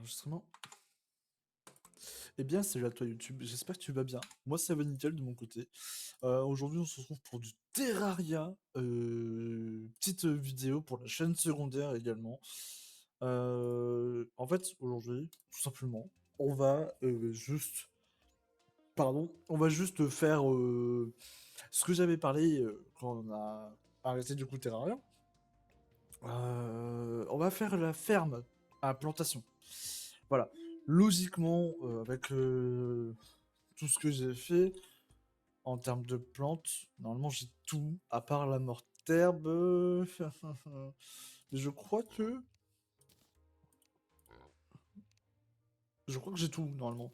enregistrement. Eh bien, salut à toi YouTube, j'espère que tu vas bien. Moi, ça va nickel de mon côté. Aujourd'hui, on se retrouve pour du Terraria. Petite vidéo pour la chaîne secondaire également. En fait, aujourd'hui, tout simplement, on va juste... Pardon, on va juste faire ce que j'avais parlé quand on a arrêté du coup Terraria. On va faire la ferme à plantation. Voilà. Logiquement, avec tout ce que j'ai fait en termes de plantes, normalement j'ai tout, à part la morte herbe. Mais je crois que. Je crois que j'ai tout, normalement.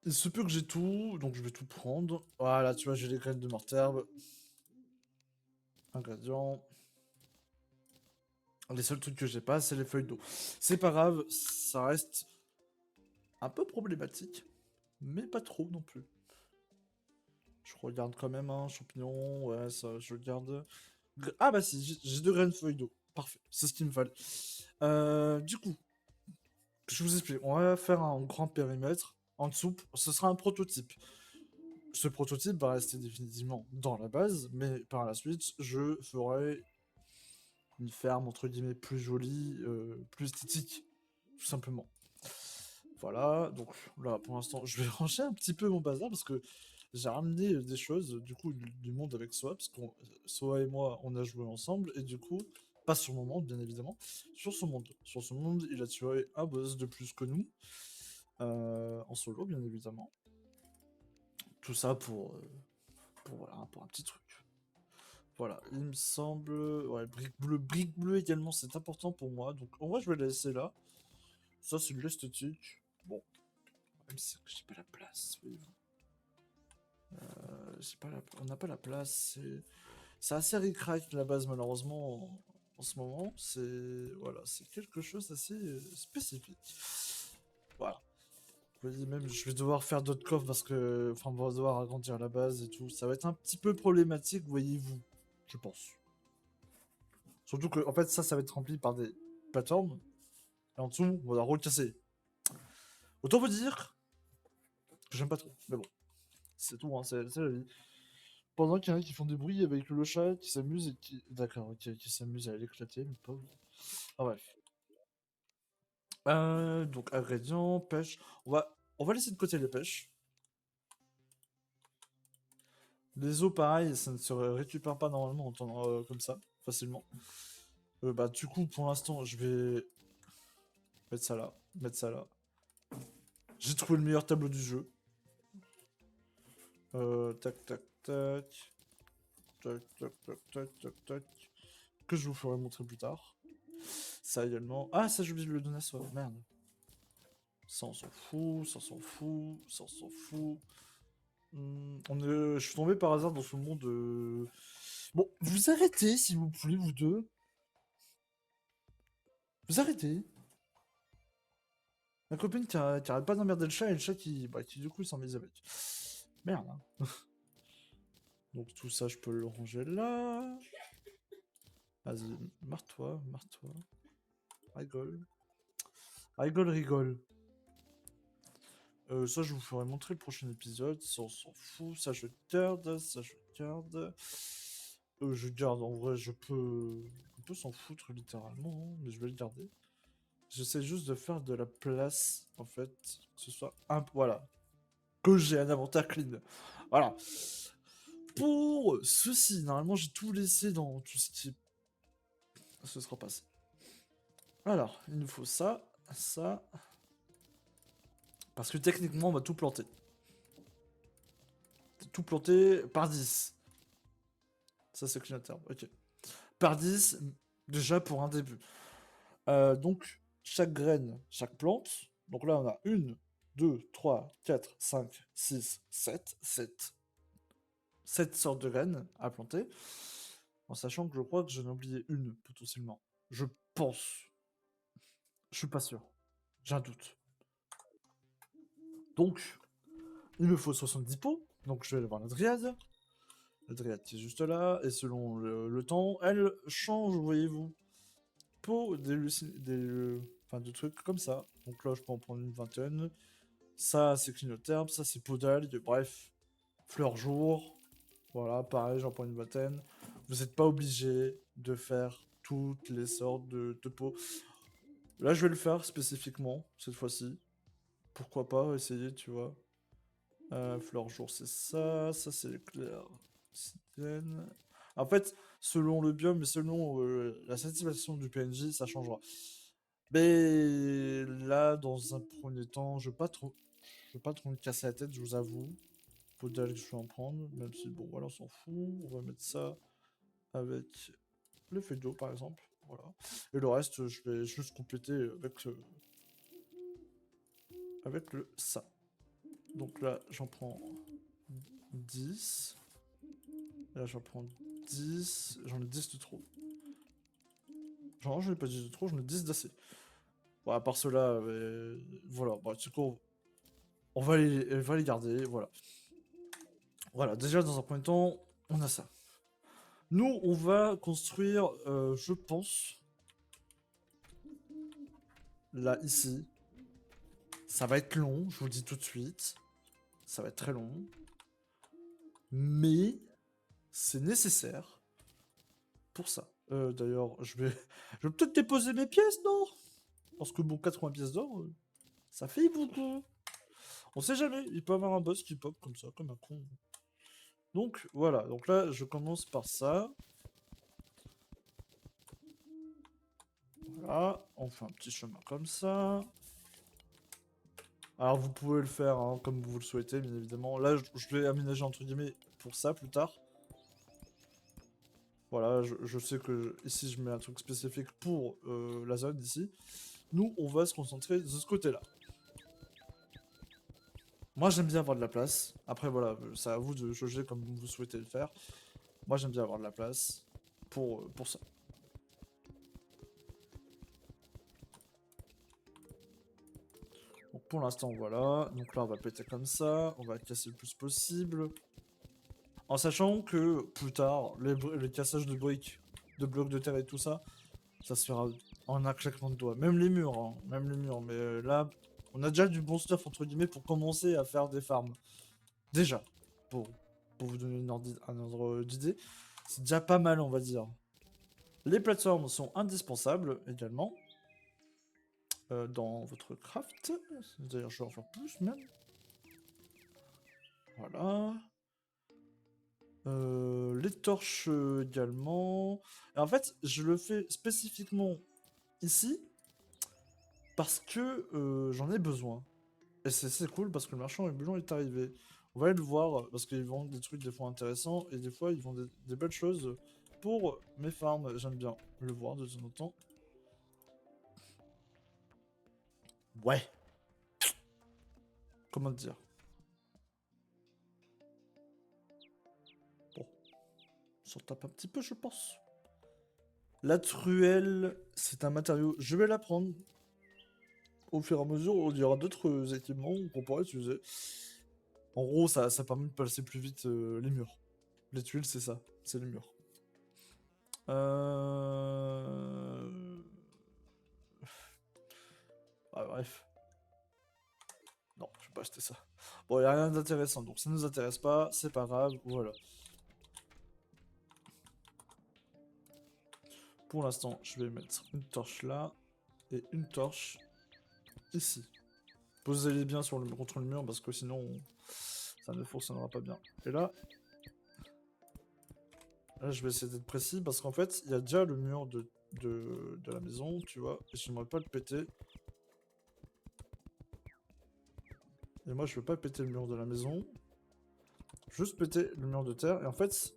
Il se peut que j'ai tout, donc je vais tout prendre. Voilà, tu vois, j'ai les graines de morte herbe. Ingrédients. Les seuls trucs que j'ai pas, c'est les feuilles d'eau. C'est pas grave, ça reste un peu problématique, mais pas trop non plus. Je regarde quand même, hein, champignons, ouais, ça, je regarde. Ah bah si, j'ai deux graines de feuilles d'eau. Parfait, c'est ce qu'il me fallait. Du coup, je vous explique, on va faire un grand périmètre. En dessous, ce sera un prototype. Ce prototype va rester définitivement dans la base, mais par la suite, je ferai une ferme, entre guillemets, plus jolie, plus esthétique, tout simplement. Voilà, donc là, pour l'instant, je vais ranger un petit peu mon bazar, parce que j'ai ramené des choses, du coup, du monde avec Soa, parce que Soa et moi, on a joué ensemble, et du coup, pas sur mon monde, bien évidemment, sur son monde. Sur son monde, il a tué un boss de plus que nous, en solo, bien évidemment. Tout ça voilà, pour un petit truc. Voilà, il me semble... Ouais, brique bleue également, c'est important pour moi, donc en vrai, je vais la laisser là. Ça, c'est de l'esthétique. Bon, même si j'ai pas la place, voyez-vous. On n'a pas la place. C'est assez ric-rac la base, malheureusement, en ce moment. Voilà, c'est quelque chose d'assez spécifique. Voilà. Vous voyez, même, je vais devoir faire d'autres coffres parce que. Enfin, on va devoir agrandir la base et tout. Ça va être un petit peu problématique, voyez-vous. Je pense. Surtout que, en fait, ça va être rempli par des plateformes. Et en dessous, on va recasser. Autant vous dire que j'aime pas trop. Mais bon, c'est tout, hein, c'est la vie. Pendant qu'il y en a qui font des bruits avec le chat qui s'amuse et qui. D'accord, ok, qui s'amuse à l'éclater, le pauvre. Ah, bref. Donc, ingrédients, pêche. On va laisser de côté les pêches. Les os, pareil, ça ne se récupère pas normalement en temps, comme ça, facilement. Bah, du coup, pour l'instant, je vais mettre ça là. Mettre ça là. J'ai trouvé le meilleur tableau du jeu. Tac, tac, tac. Tac, tac, tac, tac, tac, tac. Que je vous ferai montrer plus tard. Ça également. Ah, ça, j'ai oublié de le donner à soi. Merde. Ça, on s'en fout, ça, on s'en fout, ça, on s'en fout. Je suis tombé par hasard dans ce monde. Bon, vous arrêtez, s'il vous plaît, vous deux. Vous arrêtez. Ma copine qui arrête pas d'emmerder le chat et le chat qui du coup, il s'en met avec. Merde. Hein. Donc tout ça, je peux le ranger là. Vas-y, marre-toi, marre-toi. Rigole. Rigole, rigole. Ça, je vous ferai montrer le prochain épisode. Ça, on s'en fout. Ça, je garde. Ça, je garde. Je garde. En vrai, on peut s'en foutre littéralement, hein, mais je vais le garder. J'essaie juste de faire de la place, en fait, que ce soit un... Voilà. Que j'ai un inventaire clean. Voilà. Pour ceci, normalement, j'ai tout laissé dans tout ce qui... Ce sera passé. Alors, il nous faut ça, ça... Parce que techniquement, on va tout planter. Tout planter par 10. Ça, c'est clean terme. Ok. Par 10, déjà pour un début. Donc, chaque graine, chaque plante. Donc là, on a 1, 2, 3, 4, 5, 6, 7. 7 sortes de graines à planter. En sachant que je crois que j'en ai oublié une, potentiellement. Je pense. Je suis pas sûr. J'ai un doute. Donc, il me faut 70 pots. Donc, je vais aller voir la dryade. La dryade qui est juste là. Et selon le temps, elle change, voyez-vous. pots, enfin, de trucs comme ça. Donc là, je peux en prendre une vingtaine. Ça, c'est clinotherme, ça, c'est pot d'algues, bref. Fleurs jour. Voilà, pareil, j'en prends une vingtaine. Vous n'êtes pas obligé de faire toutes les sortes de pots. Là, je vais le faire spécifiquement, cette fois-ci. Pourquoi pas essayer, tu vois. Fleur jour, c'est ça. Ça, c'est l'éclair. Obsidienne. En fait, selon le biome et selon la satisfaction du PNJ, ça changera. Mais là, dans un premier temps, je veux pas trop me casser la tête, je vous avoue. Podal, je vais en prendre, même si, bon, voilà, on s'en fout. On va mettre ça avec le feuille d'eau, par exemple. Voilà. Et le reste, je vais juste compléter avec le ça. Donc là, j'en prends 10. Là, j'en prends 10. J'en ai 10 de trop. Genre, j'en ai pas 10 de trop, j'en ai 10 d'assez. Bon, à part cela, voilà. Bon, du coup, on va les garder, voilà. Voilà, déjà, dans un premier temps, on a ça. Nous, on va construire, je pense, là, ici. Ça va être long, je vous le dis tout de suite. Ça va être très long. Mais c'est nécessaire pour ça. D'ailleurs, je vais peut-être déposer mes pièces, non? Parce que bon, 80 pièces d'or, ça fait beaucoup. On sait jamais, il peut y avoir un boss qui pop comme ça, comme un con. Donc voilà, donc là, je commence par ça. Voilà, on fait un petit chemin comme ça. Alors vous pouvez le faire hein, comme vous le souhaitez, bien évidemment. Là, je l'ai aménagé entre guillemets pour ça plus tard. Voilà, je sais que ici je mets un truc spécifique pour la zone ici. Nous, on va se concentrer de ce côté-là. Moi, j'aime bien avoir de la place. Après, voilà, c'est à vous de jauger comme vous souhaitez le faire. Moi, j'aime bien avoir de la place pour ça. Donc pour l'instant, voilà. Donc là, on va péter comme ça. On va casser le plus possible. En sachant que plus tard, les cassages de briques, de blocs de terre et tout ça, ça se fera en un claquement de doigts. Même les murs, hein, même les murs. Mais là, on a déjà du bon stuff, entre guillemets, pour commencer à faire des farms. Déjà, pour vous donner un ordre d'idée, c'est déjà pas mal, on va dire. Les plateformes sont indispensables également dans votre craft. D'ailleurs, je vais en faire plus même. Voilà. Les torches également. Et en fait, je le fais spécifiquement ici parce que j'en ai besoin. Et c'est cool parce que le marchand ambulant est arrivé. On va aller le voir parce qu'ils vendent des trucs des fois intéressants et des fois ils vendent des belles choses pour mes farms. J'aime bien le voir de temps en temps. Ouais, comment te dire. Bon, on s'en tape un petit peu, je pense. La truelle, c'est un matériau. Je vais la prendre. Au fur et à mesure, il y aura d'autres équipements qu'on pourra utiliser. En gros, ça permet de passer plus vite les murs. Les tuiles, c'est ça. C'est les murs. Ah, bref. Non, je vais pas acheter ça. Bon, il n'y a rien d'intéressant, donc ça nous intéresse pas, c'est pas grave, voilà. Pour l'instant, je vais mettre une torche là, et une torche ici. Posez-les bien contre le mur, parce que sinon, ça ne fonctionnera pas bien. Et là, je vais essayer d'être précis, parce qu'en fait, il y a déjà le mur de la maison, tu vois, et j'aimerais pas le péter. Et moi, je veux pas péter le mur de la maison. Juste péter le mur de terre. Et en fait,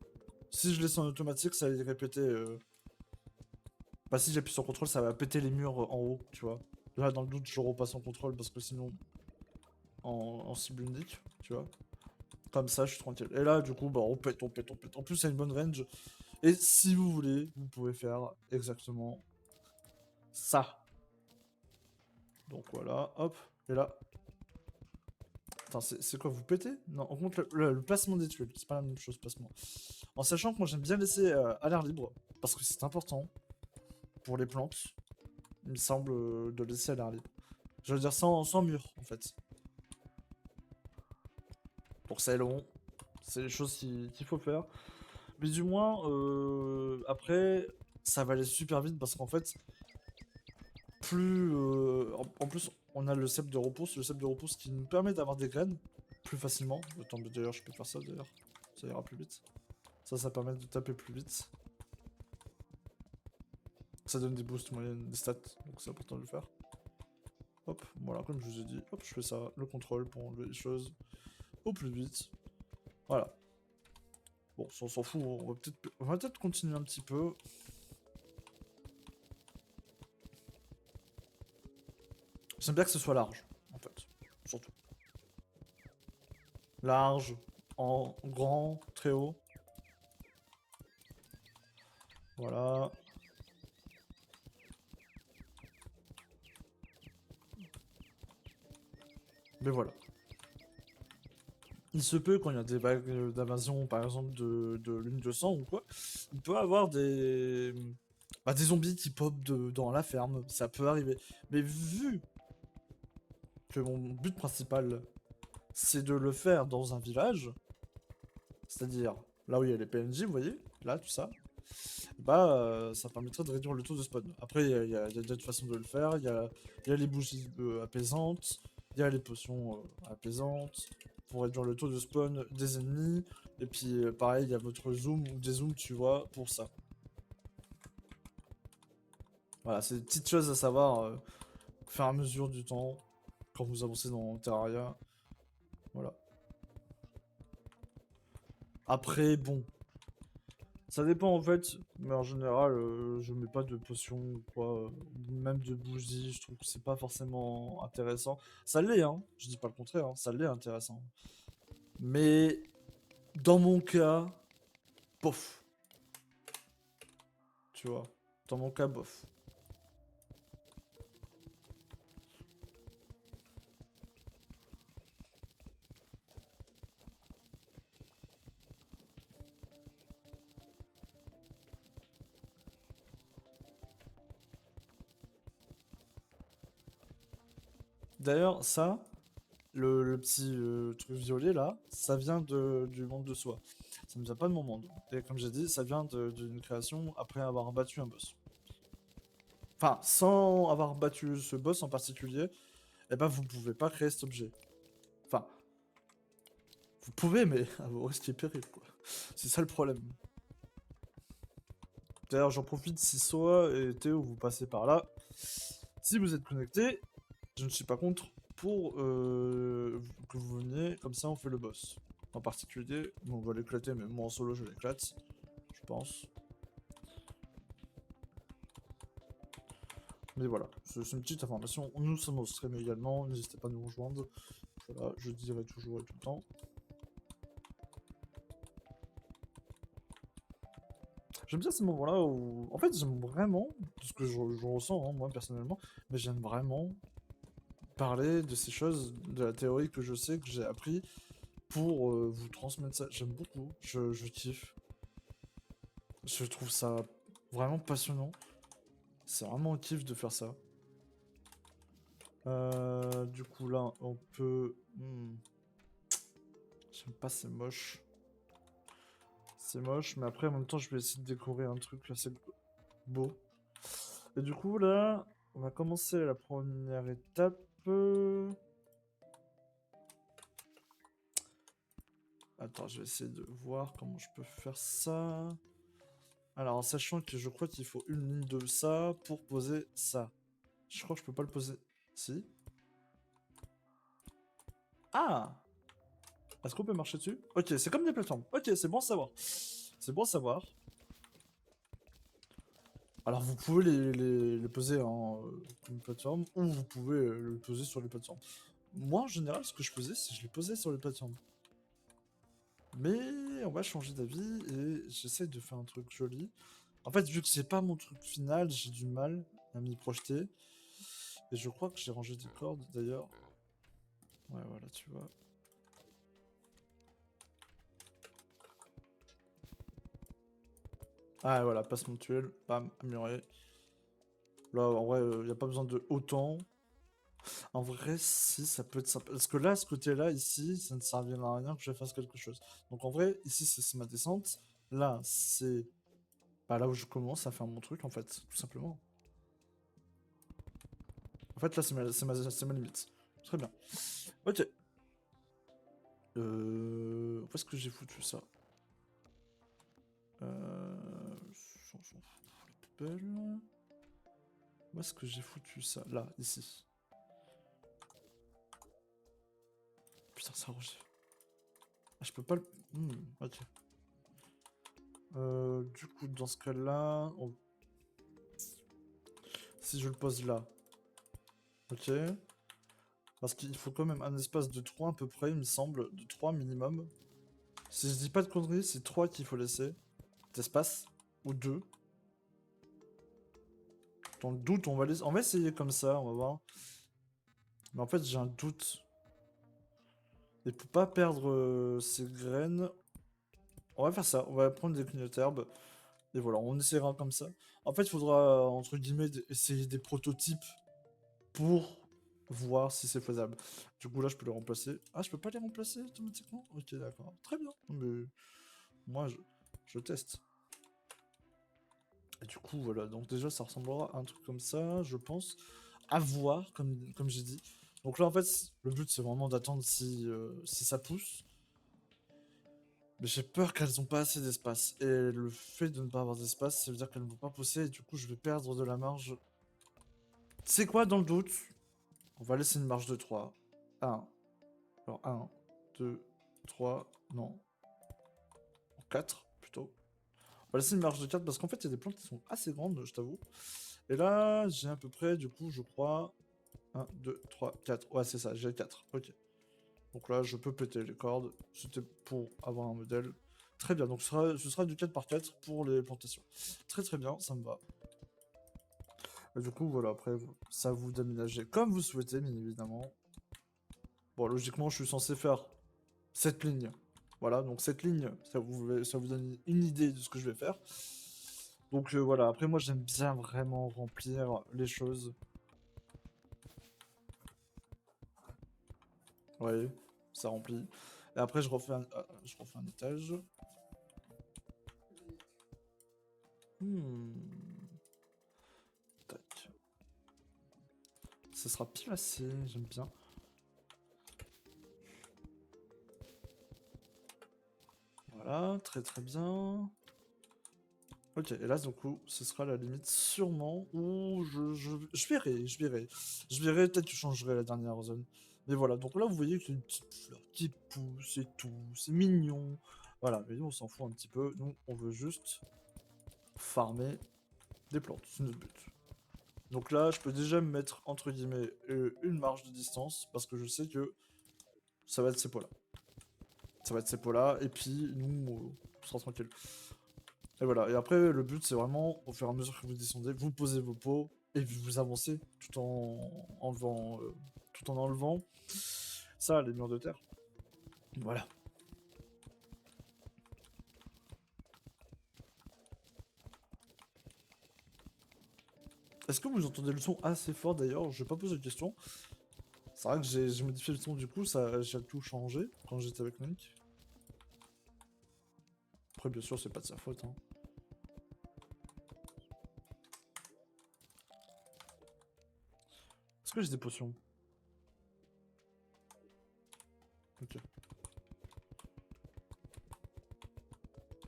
si je laisse en automatique, ça va y répéter. Bah, si j'appuie sur contrôle, ça va péter les murs en haut, tu vois. Là, dans le doute, je repasse en contrôle parce que sinon, en cible unique, tu vois. Comme ça, je suis tranquille. Et là, du coup, bah, on pète, on pète, on pète. En plus, il y a une bonne range. Et si vous voulez, vous pouvez faire exactement ça. Donc voilà, hop. Et là, attends, c'est quoi, vous pétez? Non, on compte le placement des tuiles, c'est pas la même chose, placement. En sachant que moi j'aime bien laisser à l'air libre, parce que c'est important. pour les plantes, il me semble, de laisser à l'air libre. Je veux dire sans mur, en fait. Pour ça, long, c'est les choses qu'il faut faire. Mais du moins, après, ça va aller super vite parce qu'en fait, plus... en plus, on a le cep de repousse, qui nous permet d'avoir des graines plus facilement. Attends, mais d'ailleurs, je peux faire ça, d'ailleurs. Ça ira plus vite. Ça permet de taper plus vite. Ça donne des boosts moyennes, des stats, donc c'est important de le faire. Hop, voilà, comme je vous ai dit, hop, je fais ça, le contrôle pour enlever les choses au plus vite. Voilà. Bon, ça, on s'en fout, on va peut-être continuer un petit peu. J'aime bien que ce soit large, en fait, surtout. Large, en grand, très haut. Voilà. Mais voilà. Il se peut, quand il y a des vagues d'invasion, par exemple de lune de sang ou quoi, il peut avoir des zombies qui pop dans la ferme. Ça peut arriver. Mais vu que mon but principal, c'est de le faire dans un village, c'est-à-dire là où il y a les PNJ, vous voyez, là, tout ça, bah, ça permettrait de réduire le taux de spawn. Après, il y a d'autres façons de le faire. Il y a les bougies apaisantes, il y a les potions apaisantes pour réduire le taux de spawn des ennemis. Et puis, pareil, il y a votre zoom ou des zooms, tu vois, pour ça. Voilà, c'est des petites choses à savoir au fur et à mesure du temps quand vous avancez dans Terraria. Voilà. Après, bon, ça dépend en fait, mais en général, je mets pas de potion ou quoi, même de bougies, je trouve que c'est pas forcément intéressant. Ça l'est, hein, je dis pas le contraire, hein, ça l'est intéressant. Mais dans mon cas, bof, tu vois. Dans mon cas, bof. D'ailleurs, ça, le petit truc violet là, ça vient du monde de soi. Ça ne vient pas de mon monde. Et comme j'ai dit, ça vient d'une création après avoir battu un boss. Enfin, sans avoir battu ce boss en particulier, eh ben vous pouvez pas créer cet objet. Enfin, vous pouvez, mais à vos risques et périls, quoi. C'est ça le problème. D'ailleurs, j'en profite si Soa et Théo vous passez par là. Si vous êtes connectés, je ne suis pas contre pour que vous veniez, comme ça on fait le boss. En particulier, bon, on va l'éclater, mais moi en solo je l'éclate, je pense. Mais voilà, c'est une petite information. Nous sommes au stream également, n'hésitez pas à nous rejoindre. Voilà, je dirai toujours et tout le temps. J'aime bien ces moments-là où... En fait, j'aime vraiment, de ce que je ressens, hein, moi, personnellement, mais j'aime vraiment parler de ces choses, de la théorie que je sais, que j'ai appris, pour vous transmettre ça. J'aime beaucoup, je kiffe. Je trouve ça vraiment passionnant. C'est vraiment un kiff de faire ça. Du coup, là, on peut... J'aime pas, c'est moche. C'est moche, mais après, en même temps, je vais essayer de décorer un truc assez beau. Et du coup, là, on va commencer la première étape. Attends, je vais essayer de voir comment je peux faire ça. Alors, en sachant que je crois qu'il faut une ligne de ça pour poser ça. Je crois que je peux pas le poser. Si. Ah! Est-ce qu'on peut marcher dessus? Ok, c'est comme des plateformes. Ok, c'est bon à savoir. C'est bon à savoir. Alors, vous pouvez les poser en comme plateforme ou vous pouvez le poser sur les plateformes. Moi, en général, ce que je faisais, c'est que je les posais sur les plateformes. Mais on va changer d'avis et j'essaie de faire un truc joli. En fait, vu que c'est pas mon truc final, j'ai du mal à m'y projeter. Et je crois que j'ai rangé des cordes d'ailleurs. Ouais, voilà, tu vois. Ah, voilà, passe montuel, bam, amélioré. Là, en vrai, il n'y a pas besoin de autant. En vrai, si, ça peut être sympa. Parce que là, ce côté-là, ici, ça ne servira à rien que je fasse quelque chose. Donc en vrai, ici, c'est ma descente. Là, c'est bah, là où je commence à faire mon truc, en fait, tout simplement. En fait, là, c'est ma limite. Très bien. Ok. Où est-ce que j'ai foutu ça? On s'en fout. La poubelle. Où est-ce que j'ai foutu ça? Là, ici. Putain, ça enregistre. Ah, je peux pas le... ok. Du coup, dans ce cas-là, si je le pose là, ok. Parce qu'il faut quand même un espace de 3 à peu près, il me semble, de 3 minimum. Si je dis pas de conneries, c'est 3 qu'il faut laisser d'espace, ou 2. Dans le doute, on va essayer comme ça, on va voir. Mais en fait, j'ai un doute. Et pour pas perdre ces graines, on va faire ça. On va prendre des clignotes-herbes. Et voilà, on essaiera comme ça. En fait, il faudra, entre guillemets, essayer des prototypes pour voir si c'est faisable. Du coup, là, je peux les remplacer. Ah, je peux pas les remplacer automatiquement? Ok, d'accord. Très bien. Mais moi, je teste. Et du coup, voilà. Donc déjà, ça ressemblera à un truc comme ça, je pense. À voir, comme j'ai dit. Donc là, en fait, le but, c'est vraiment d'attendre si ça pousse. Mais j'ai peur qu'elles n'ont pas assez d'espace. Et le fait de ne pas avoir d'espace, ça veut dire qu'elles ne vont pas pousser. Et du coup, je vais perdre de la marge. C'est quoi dans le doute? On va laisser une marge de 3. 1. Alors 1, 2, 3, non. 4 plutôt. On va laisser une marge de 4 parce qu'en fait, il y a des plantes qui sont assez grandes, je t'avoue. Et là, j'ai à peu près, du coup, je crois. 1, 2, 3, 4. Ouais, c'est ça, j'ai 4. Ok. Donc là, je peux péter les cordes. C'était pour avoir un modèle. Très bien, donc ce sera du 4 par 4 pour les plantations. Très très bien, ça me va. Et du coup, voilà, après, ça vous d'aménager comme vous souhaitez, bien évidemment. Bon, logiquement, je suis censé faire cette ligne. Voilà, donc cette ligne, ça vous donne une idée de ce que je vais faire. Donc voilà, après moi j'aime bien vraiment remplir les choses. Ouais, ça remplit. Et après je refais un étage. Hmm. Tac. Ça sera pile assez, j'aime bien. Voilà, très très bien. Ok, et là, du coup, ce sera la limite sûrement où je verrai, je verrai. Je verrai, peut-être que je changerai la dernière zone. Mais voilà, donc là, vous voyez qu'il y a une petite fleur qui pousse et tout, c'est mignon. Voilà, mais nous, on s'en fout un petit peu. Nous, on veut juste farmer des plantes, c'est notre but. Donc là, je peux déjà me mettre, entre guillemets, une marge de distance, parce que je sais que ça va être ces pots-là. Ça va être ces pots-là, et puis nous, on sera tranquille. Et voilà, et après le but c'est vraiment, au fur et à mesure que vous descendez, vous posez vos pots et vous avancez tout en enlevant ça, les murs de terre. Voilà. Est-ce que vous entendez le son assez fort d'ailleurs? Je vais pas poser de question. C'est vrai que j'ai modifié le son du coup, j'ai tout changé quand j'étais avec Nick. Après bien sûr c'est pas de sa faute, hein. Est-ce que j'ai des potions? Ok.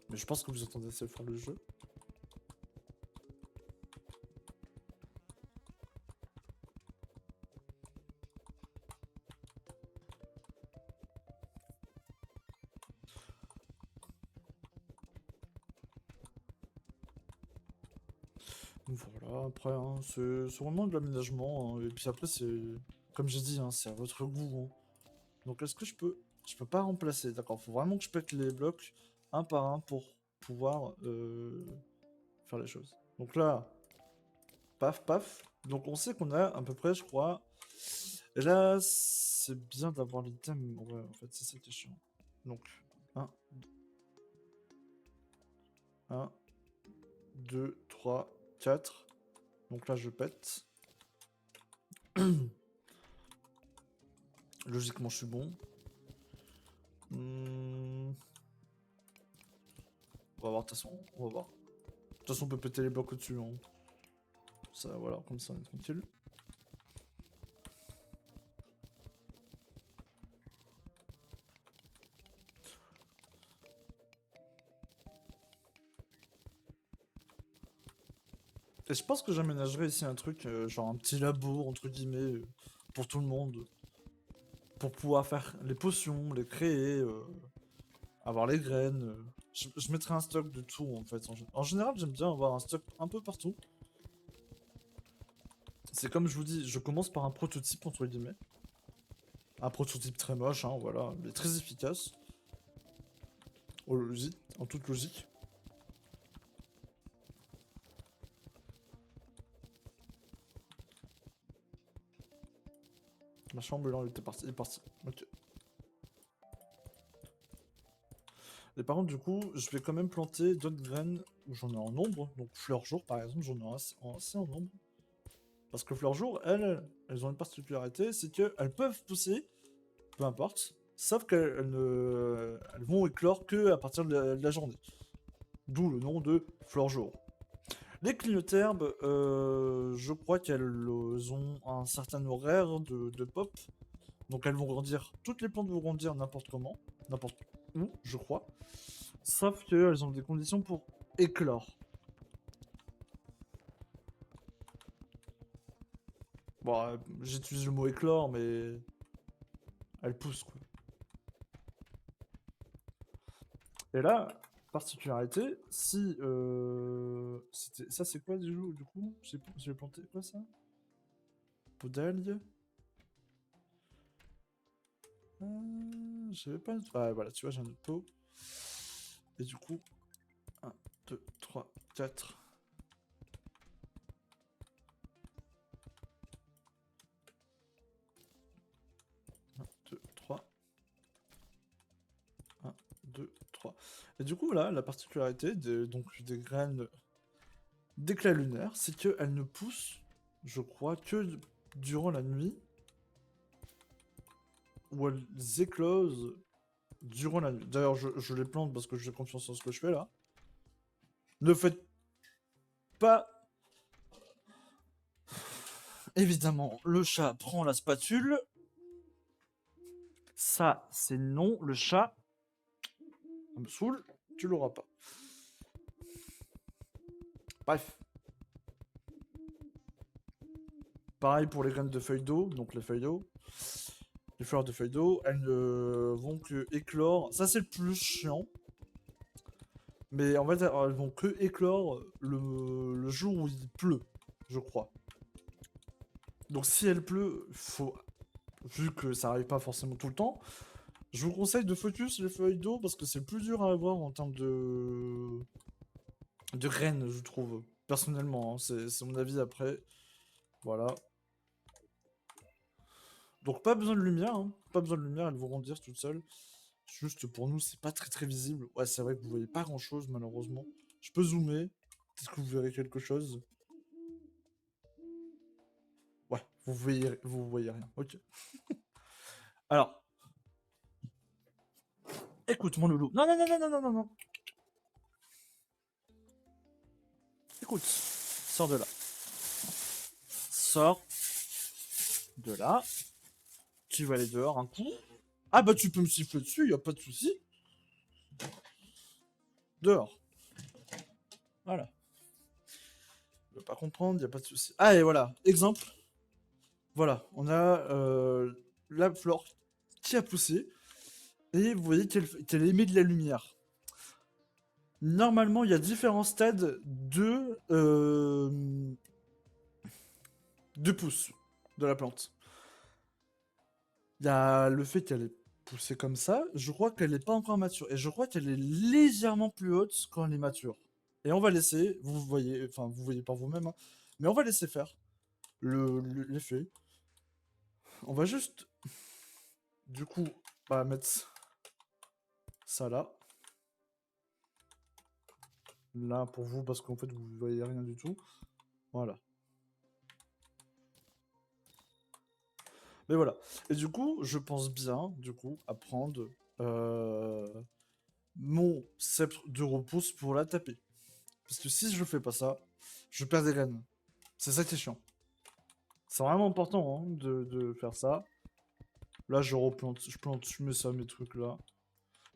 Mais je pense que vous entendez assez fort le jeu. Donc voilà, après, hein, c'est vraiment de l'aménagement, hein. Et puis après, c'est. Comme j'ai dit, hein, c'est à votre goût, hein. Donc est-ce que je peux... Je peux pas remplacer, d'accord. Faut vraiment que je pète les blocs un par un pour pouvoir faire les choses. Donc là, paf, paf. Donc on sait qu'on a à peu près, je crois... Et là, c'est bien d'avoir l'item. Ouais, en fait, c'est ça qui est chiant. Donc, 1, 1, 2, 3, 4. Donc là, je pète. Logiquement, je suis bon. On va voir, de toute façon. On va voir. De toute façon, on peut péter les blocs au-dessus. Hein. Ça, voilà, comme ça, on est tranquille. Et je pense que j'aménagerai ici un truc, genre un petit labo, entre guillemets, pour tout le monde. Pour pouvoir faire les potions, les créer, avoir les graines. Je mettrai un stock de tout, en fait. En général, j'aime bien avoir un stock un peu partout. C'est comme je vous dis, je commence par un prototype, entre guillemets. Un prototype très moche, hein, voilà, mais très efficace. En toute logique. Ma chambre, là, il est parti. Ok. Et par contre, du coup, je vais quand même planter d'autres graines où j'en ai en nombre. Donc, fleurs jour, par exemple, j'en ai assez en nombre. Parce que fleurs jour, elles ont une particularité, c'est qu'elles peuvent pousser, peu importe, sauf elles vont éclore que à partir de la journée. D'où le nom de fleurs jour. Les clignoterbes, je crois qu'elles ont un certain horaire de pop. Donc elles vont grandir, toutes les plantes vont grandir n'importe comment, n'importe où, je crois. Sauf qu'elles ont des conditions pour éclore. Bon, j'utilise le mot éclore, mais elles poussent, quoi. Et là, particularité, si... ça, c'est quoi, du coup? J'ai planté quoi, ça? Pot d'algue. J'avais pas... Ah, voilà, tu vois, j'ai un autre pot. Et du coup, 1, 2, 3, 4... 1, 2, 3... 1, 2, 3... Et du coup, là, la particularité donc, des graines d'éclat lunaire, c'est qu'elles ne poussent, je crois, que durant la nuit, ou elles éclosent durant la nuit. D'ailleurs, je les plante parce que j'ai confiance en ce que je fais là. Ne faites pas... Évidemment, le chat prend la spatule. Ça, c'est non. Le chat, ça me saoule, tu l'auras pas. Bref. Pareil pour les graines de feuilles d'eau, donc les feuilles d'eau. Les fleurs de feuilles d'eau, elles ne vont que éclore. Ça, c'est le plus chiant. Mais en fait, elles vont que éclore le jour où il pleut, je crois. Donc si elle pleut, vu que ça arrive pas forcément tout le temps, je vous conseille de focus les feuilles d'eau parce que c'est le plus dur à avoir en termes de graines, je trouve. Personnellement, hein, c'est mon avis après. Voilà. Donc pas besoin de lumière, hein. Pas besoin de lumière, elles vont grandir toutes seules. Juste pour nous, c'est pas très visible. Ouais, c'est vrai que vous voyez pas grand chose malheureusement. Je peux zoomer. Peut-être que vous verrez quelque chose. Ouais, vous voyez rien. Ok. Alors, écoute mon loulou. Non, non, non, non, non, non, non, non. Écoute, sors de là. Sors de là. Tu vas aller dehors un coup. Ah bah tu peux me siffler dessus, y a pas de souci. Dehors. Voilà. Je veux pas comprendre, y a pas de souci. Ah et voilà, exemple. Voilà, on a la flore qui a poussé. Et vous voyez qu'elle émet de la lumière. Normalement, il y a différents stades de pousse de la plante. Il y a le fait qu'elle est poussée comme ça. Je crois qu'elle n'est pas encore mature. Et je crois qu'elle est légèrement plus haute quand elle est mature. Et on va laisser, vous voyez, enfin vous voyez par vous-même, hein, mais on va laisser faire l'effet. On va juste, du coup, mettre ça là. Là pour vous, parce qu'en fait vous voyez rien du tout. Voilà. Mais voilà. Et du coup, je pense bien, du coup, à prendre euh, mon sceptre de repousse pour la taper. Parce que si je fais pas ça, je perds des graines. C'est ça qui est chiant. C'est vraiment important hein, de faire ça. Là, je plante fumer ça, mes trucs là.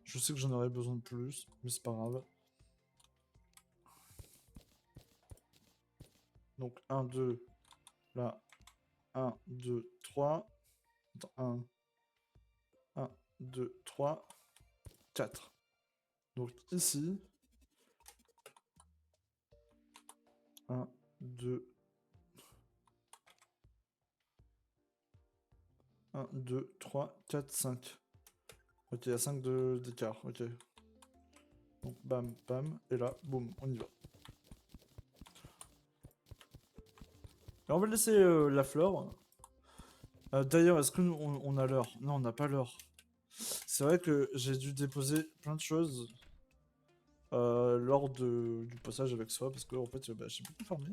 Je sais que j'en aurais besoin de plus, mais c'est pas grave. Donc 1, 2, là. 1, 2, 3. Attends, 1, 2, 3, 4. Donc ici, 1, 2, 1, 2, 3, 4, 5. Ok, il y a 5 d'écart, ok. Donc bam, bam, et là, boum, on y va. Et on va laisser la fleur. D'ailleurs, est-ce que on a l'heure? Non, on n'a pas l'heure. C'est vrai que j'ai dû déposer plein de choses lors du passage avec soi, parce que en fait, bah, j'ai beaucoup farmé.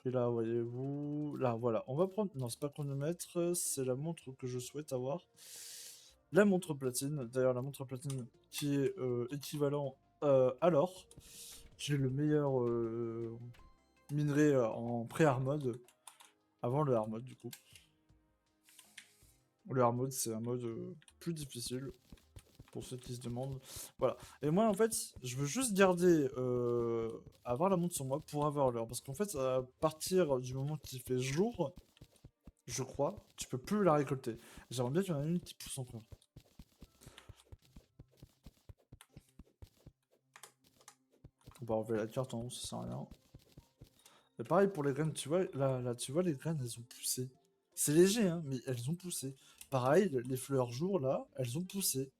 Et là, voyez-vous, là, voilà, on va prendre, non, c'est pas chronomètre, c'est la montre que je souhaite avoir. La montre platine, d'ailleurs, la montre platine qui est équivalent à l'or, qui est le meilleur minerai en pré-hard mode, avant le hard mode, du coup. Le hard mode, c'est un mode plus difficile, pour ceux qui se demandent. Voilà. Et moi, en fait, je veux juste garder, avoir la montre sur moi pour avoir l'heure. Parce qu'en fait, à partir du moment qu'il fait jour, je crois, tu peux plus la récolter. J'aimerais bien qu'il y en ait une qui pousse encore. On va enlever la carte en haut, ça sert à rien. Et pareil pour les graines, tu vois, là, tu vois, les graines, elles ont poussé. C'est léger, hein, mais elles ont poussé. Pareil, les fleurs jour, là, elles ont poussé.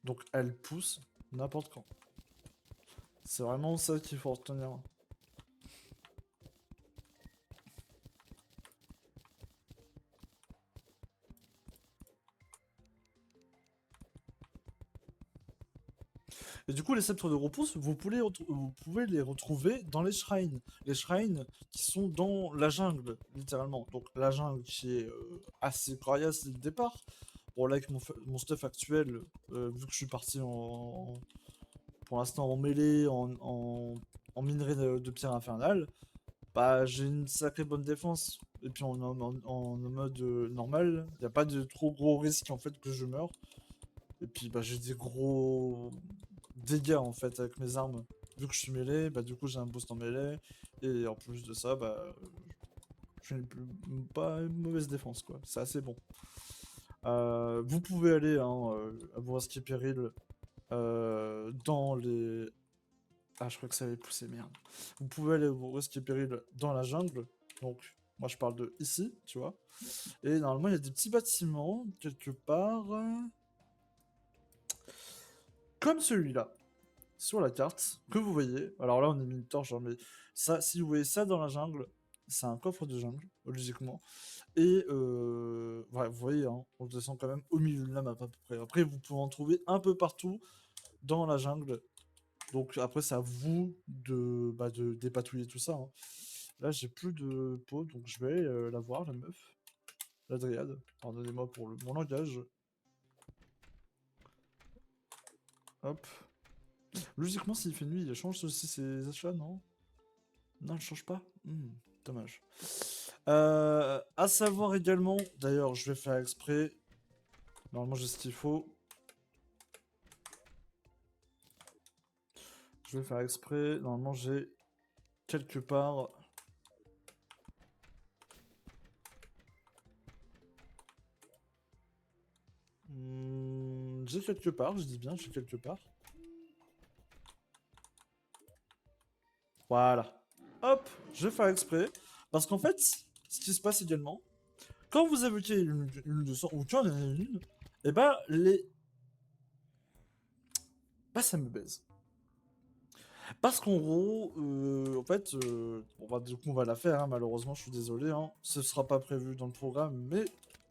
Donc, elles poussent n'importe quand. C'est vraiment ça qu'il faut retenir. Et du coup, les sceptres de repousse, vous pouvez les retrouver dans les shrines. Les shrines qui sont dans la jungle, littéralement. Donc, la jungle qui est assez coriace dès le départ. Bon, là, avec mon stuff actuel, vu que je suis parti pour l'instant en mêlée, en minerai de pierre infernale, bah, j'ai une sacrée bonne défense. Et puis en mode normal, il n'y a pas de trop gros risque en fait que je meure. Et puis bah, j'ai des gros dégâts en fait avec mes armes. Vu que je suis mêlé, bah du coup j'ai un boost en mêlée. Et en plus de ça, bah je n'ai pas une mauvaise défense quoi. C'est assez bon. Vous pouvez aller hein, à vos risques et périls dans les... Ah je crois que ça avait poussé, merde. Vous pouvez aller à vos risques et périls dans la jungle. Donc moi je parle de ici, tu vois. Et normalement il y a des petits bâtiments quelque part. Comme celui-là. Sur la carte que vous voyez. Alors là, on est mis une torche, hein, mais ça, si vous voyez ça dans la jungle, c'est un coffre de jungle, logiquement. Et ouais, vous voyez, hein, on descend quand même au milieu de la map à peu près. Après, vous pouvez en trouver un peu partout dans la jungle. Donc après, c'est à vous de dépatouiller tout ça. Hein. Là, j'ai plus de peau, donc je vais la voir, la meuf. La dryade. Pardonnez-moi pour mon langage. Hop. Logiquement, s'il fait nuit, il change aussi ses achats, non? Non, elle change pas. Dommage. À savoir également, d'ailleurs, je vais faire exprès. Normalement, j'ai ce qu'il faut. Je vais faire exprès. Normalement, j'ai quelque part. J'ai quelque part, je dis bien, j'ai quelque part. Voilà. Hop, je vais faire exprès. Parce qu'en fait, ce qui se passe également, quand vous évoquez une de sang, ou tu en as une, et bah, bah, ça me baise. Parce qu'en gros, en fait, bon, bah, du coup, on va la faire, hein, malheureusement, je suis désolé, hein. Ce sera pas prévu dans le programme, mais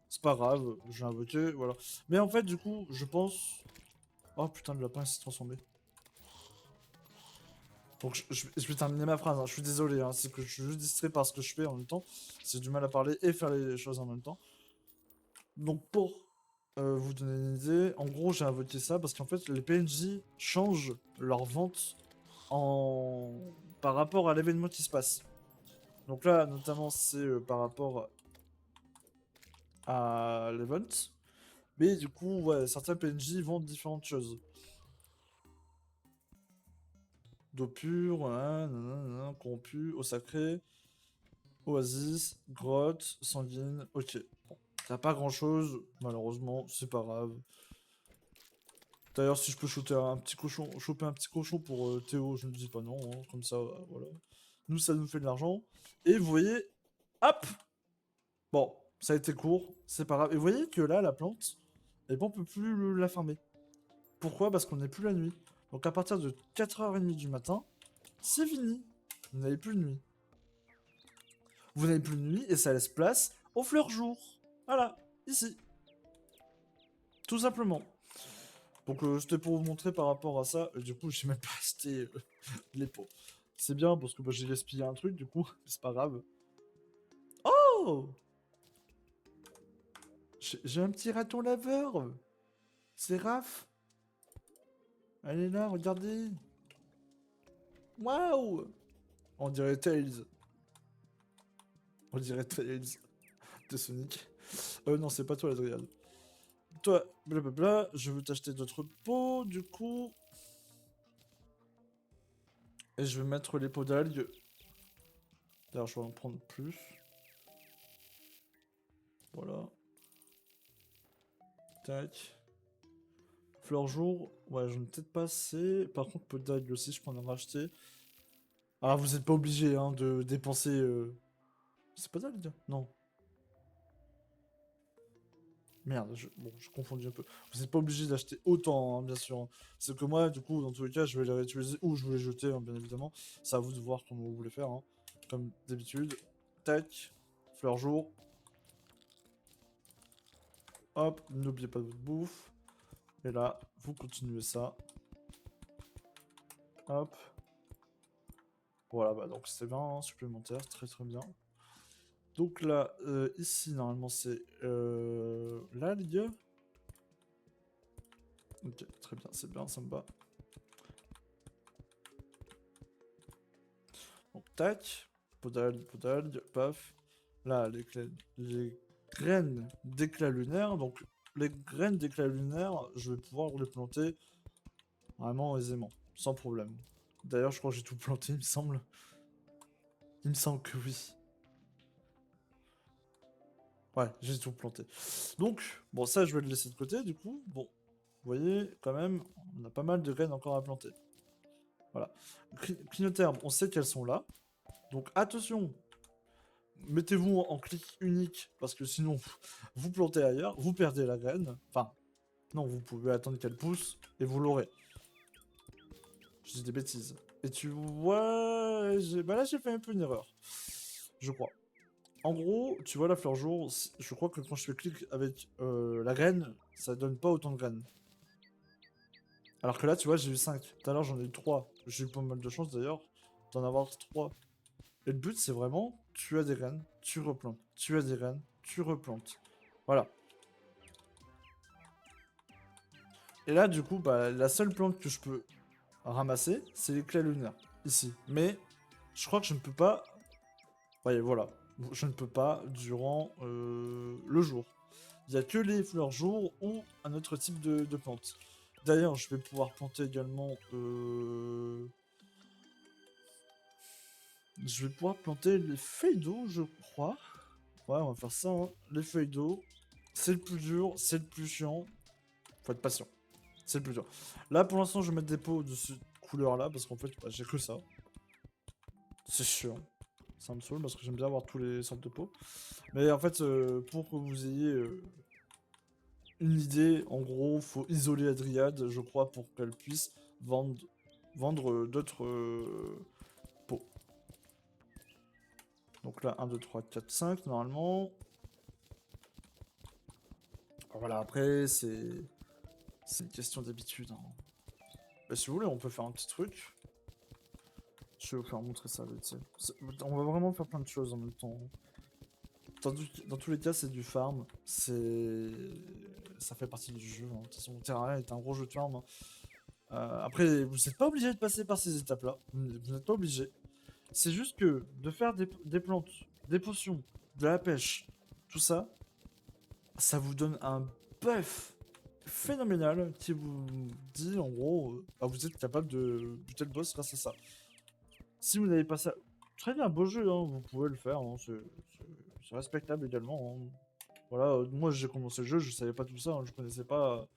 c'est pas grave, je vais invoquer, voilà. Mais en fait, du coup, je pense... Oh putain, le lapin s'est transformé. Donc je vais terminer ma phrase, hein. Je suis désolé, hein. C'est que je suis juste distrait par ce que je fais en même temps. J'ai du mal à parler et faire les choses en même temps. Donc pour vous donner une idée, en gros j'ai invoqué ça parce qu'en fait les PNJ changent leur vente en... par rapport à l'événement qui se passe. Donc là notamment c'est par rapport à l'event. Mais du coup, ouais, certains PNJ vendent différentes choses. D'eau pure, hein, nanana, corrompu, eau sacrée, oasis, grotte, sanguine, ok. Bon, t'as pas grand chose, malheureusement, c'est pas grave. D'ailleurs, si je peux choper un petit cochon pour Théo, je ne dis pas non, hein, comme ça, voilà. Nous, ça nous fait de l'argent. Et vous voyez, hop. Bon, ça a été court, c'est pas grave. Et vous voyez que là, la plante, eh ben, on peut plus la farmer. Pourquoi? Parce qu'on n'est plus la nuit. Donc à partir de 4h30 du matin, c'est fini. Vous n'avez plus de nuit. Vous n'avez plus de nuit et ça laisse place aux fleurs jour. Voilà, ici. Tout simplement. Donc c'était pour vous montrer par rapport à ça. Du coup, j'ai même pas acheté les pots. C'est bien parce que bah, j'ai gaspillé un truc, du coup, c'est pas grave. Oh, j'ai un petit raton laveur. C'est Raph. Elle est là, regardez. Waouh. On dirait Tails. On dirait Tails de Sonic. Non, c'est pas toi la dryade. Toi, blablabla, je veux t'acheter d'autres pots, du coup. Et je vais mettre les pots d'algues. D'ailleurs, je vais en prendre plus. Voilà. Tac. Fleur jour, ouais, j'en ai peut-être pas assez. Par contre, pots d'algues aussi, je peux en racheter. Ah, vous êtes pas obligé hein, de dépenser. C'est pas d'algues? Non. Merde, bon, je confondis un peu. Vous n'êtes pas obligé d'acheter autant, hein, bien sûr, hein. C'est que moi, du coup, dans tous les cas, je vais les réutiliser ou je vais les jeter, hein, bien évidemment. C'est à vous de voir comment vous voulez faire, hein. Comme d'habitude. Tac. Fleur jour. Hop, n'oubliez pas votre bouffe. Et là, vous continuez ça. Hop. Voilà, bah donc c'est 20 supplémentaires, très très bien. Donc là, ici, normalement, c'est l'algue. Ok, très bien, c'est bien, ça me va. Donc, tac. Pot d'algue, paf. Là, les graines d'éclat lunaire. Donc, les graines d'éclat lunaire, je vais pouvoir les planter vraiment aisément, sans problème. D'ailleurs, je crois que j'ai tout planté, il me semble. Il me semble que oui. Ouais, j'ai tout planté. Donc, bon, ça, je vais le laisser de côté, du coup. Bon, vous voyez, quand même, on a pas mal de graines encore à planter. Voilà. Clinothermes, on sait qu'elles sont là. Donc, attention, mettez-vous en clic unique, parce que sinon, vous plantez ailleurs, vous perdez la graine. Enfin, non, vous pouvez attendre qu'elle pousse, et vous l'aurez. Je dis des bêtises. Et tu vois... Bah là, j'ai fait un peu une erreur. Je crois. En gros, tu vois la fleur jour, je crois que quand je fais clic avec la graine, ça donne pas autant de graines. Alors que là, tu vois, j'ai eu 5. Tout à l'heure, j'en ai eu 3. J'ai eu pas mal de chance d'ailleurs d'en avoir 3. Et le but, c'est vraiment, tu as des graines, tu replantes. Tu as des graines, tu replantes. Voilà. Et là, du coup, bah, la seule plante que je peux ramasser, c'est l'éclat lunaire. Ici. Mais, je crois que je ne peux pas... Ouais, voilà. Je ne peux pas durant le jour. Il n'y a que les fleurs jour ou un autre type de plante. D'ailleurs, je vais pouvoir planter également... Je vais pouvoir planter les feuilles d'eau, je crois. Ouais, on va faire ça, hein. Les feuilles d'eau. C'est le plus dur, c'est le plus chiant. Faut être patient. C'est le plus dur. Là, pour l'instant, je vais mettre des pots de cette couleur-là, parce qu'en fait, bah, j'ai que ça. C'est chiant. Ça me saoule, parce que j'aime bien avoir tous les sortes de pots. Mais en fait, pour que vous ayez une idée, en gros, faut isoler la dryade, je crois, pour qu'elle puisse vendre d'autres pots. Donc là, 1, 2, 3, 4, 5, normalement. Voilà, après, c'est une question d'habitude, hein. Bah, si vous voulez, on peut faire un petit truc. Je vais vous faire montrer ça, vite, tu sais. On va vraiment faire plein de choses en même temps. Dans tous les cas, c'est du farm. Ça fait partie du jeu, hein. De toute façon, Terraria est un gros jeu de farm, hein. Après, vous n'êtes pas obligé de passer par ces étapes-là. Vous n'êtes pas obligé. C'est juste que de faire des plantes, des potions, de la pêche, tout ça, ça vous donne un buff phénoménal qui vous dit en gros, bah, vous êtes capable de buter le boss grâce à ça. Si vous n'avez pas ça, très bien, beau jeu, hein, vous pouvez le faire, hein, c'est respectable également, hein. Voilà, moi j'ai commencé le jeu, je savais pas tout ça, hein, je connaissais pas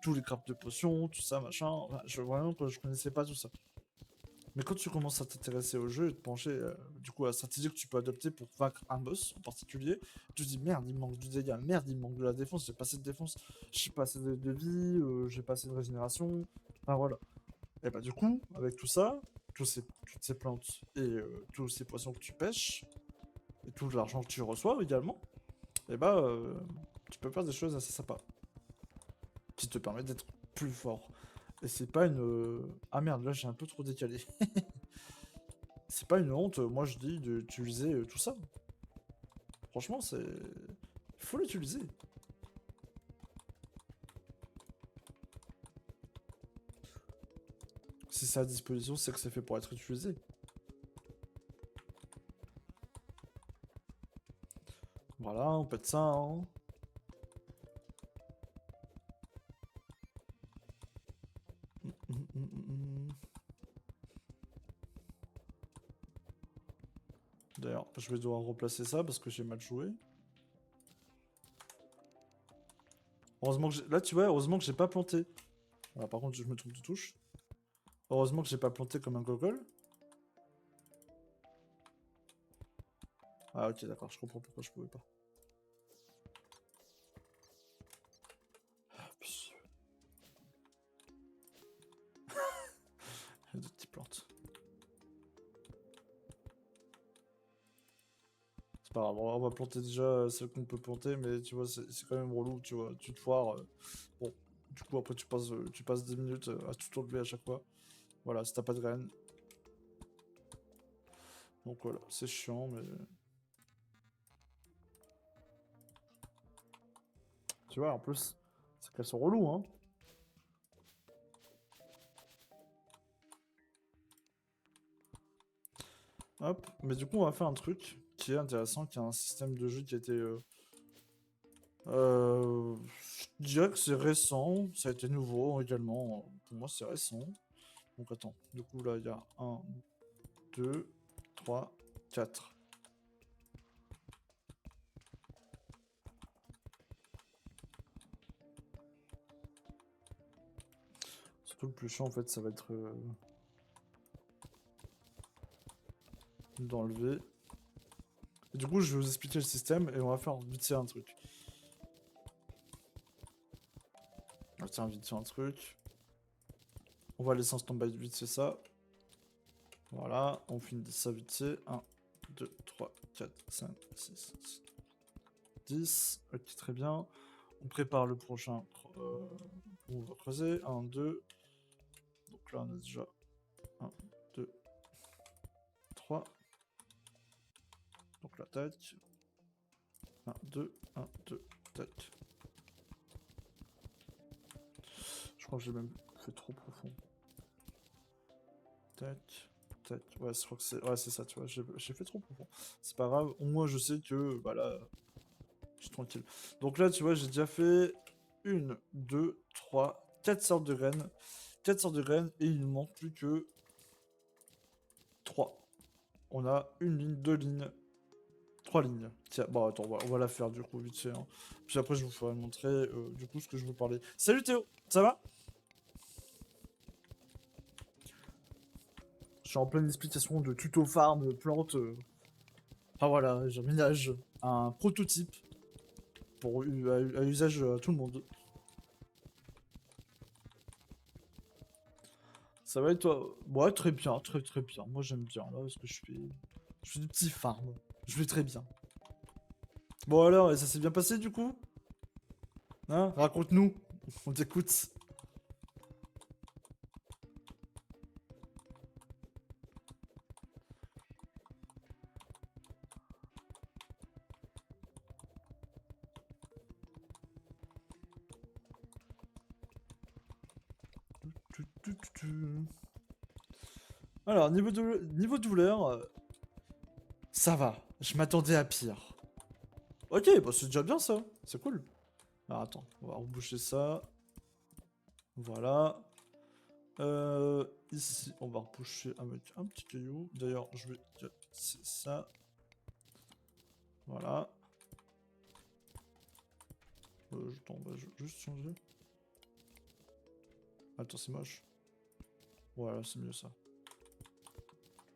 tous les crafts de potions, tout ça, machin. Enfin, vraiment, je connaissais pas tout ça. Mais quand tu commences à t'intéresser au jeu et te pencher du coup à la stratégie que tu peux adopter pour vaincre un boss en particulier, tu te dis merde, il me manque du dégât, merde, il me manque de la défense, j'ai pas assez de défense, j'ai pas assez de vie, j'ai pas assez de régénération. Enfin voilà. Et bah du coup, avec tout ça, toutes ces plantes et tous ces poissons que tu pêches, et tout l'argent que tu reçois également, et bah tu peux faire des choses assez sympas qui te permettent d'être plus fort. Et c'est pas une. Ah merde, là j'ai un peu trop décalé. C'est pas une honte, moi je dis d'utiliser tout ça. Franchement, c'est. Il faut l'utiliser. Si c'est à disposition, c'est que c'est fait pour être utilisé. Voilà, on pète ça, hein. D'ailleurs, je vais devoir replacer ça parce que j'ai mal joué. Heureusement que là, tu vois, heureusement que j'ai pas planté. Voilà, par contre, je me trompe de touche. Heureusement que j'ai pas planté comme un gogol. Ah ok, d'accord, je comprends pourquoi je pouvais pas. Ah, puis... Il y a des petites plantes. C'est pas grave, on va planter déjà celle qu'on peut planter, mais tu vois, c'est quand même relou, tu vois, tu te foires. Bon, du coup, après, tu passes 10 minutes à tout enlever à chaque fois. Voilà, si t'as pas de graines. Donc voilà, c'est chiant, mais... Tu vois, en plus, c'est qu'elles sont reloues, hein. Hop, mais du coup, on va faire un truc qui est intéressant, qui est un système de jeu qui a été... je dirais que c'est récent, ça a été nouveau également. Pour moi, c'est récent. Donc attends, du coup, là, il y a 1, 2, 3, 4. Surtout le plus chiant, en fait, ça va être d'enlever. Et du coup, je vais vous expliquer le système et on va faire vite fait un truc. Ah, tiens, vite fait un truc. On va laisser en stand-by vite fait ça. Voilà, on finit ça vite fait. 1, 2, 3, 4, 5, 6, 10. Ok, très bien. On prépare le prochain. On va creuser. 1, 2. Donc là, on a déjà 1, 2, 3. Donc là, tac. 1, 2, 1, 2, tac. Je crois que j'ai même fait trop profond. Tac, tac. Ouais, je crois que c'est. Ouais, c'est ça, tu vois. J'ai fait trop profond. C'est pas grave. Au moins, je sais que. Bah là, je suis tranquille. Donc là, tu vois, j'ai déjà fait 1, 2, 3, 4 sortes de graines. 4 sortes de graines. Et il ne manque plus que 3. On a une ligne, 2 lignes, 3 lignes. Tiens, bon, attends, on va la faire du coup, vite fait, hein. Puis après, je vous ferai montrer du coup ce que je vous parlais. Salut Théo, ça va? Je suis en pleine explication de tuto farm, plantes. Enfin voilà, j'aménage un prototype pour à usage à tout le monde. Ça va et toi? Ouais, très bien, très très bien. Moi j'aime bien là parce que je fais du petit farm. Je vais très bien. Bon alors, et ça s'est bien passé du coup? Hein? Raconte-nous, on t'écoute. Alors, niveau douleur, ça va. Je m'attendais à pire. Ok, bah c'est déjà bien ça. C'est cool. Alors attends, on va reboucher ça. Voilà. Ici, on va reboucher avec un petit caillou. D'ailleurs, je vais casser ça. Voilà. Attends, on va juste changer. Attends, c'est moche. Voilà, c'est mieux ça.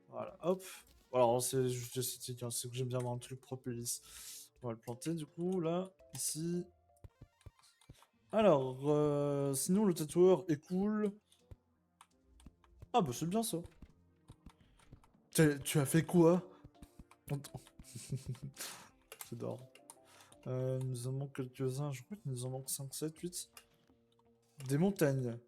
Voilà, hop. Alors, c'est juste esthétique, hein, c'est que j'aime bien avoir un truc propre et lisse. On va le planter du coup, là, ici. Alors, sinon le tatoueur est cool. Ah bah c'est bien ça. Tu as fait quoi? J'adore. Nous en manque quelques-uns, je crois qu'il nous en manque 5, 7, 8. Des montagnes.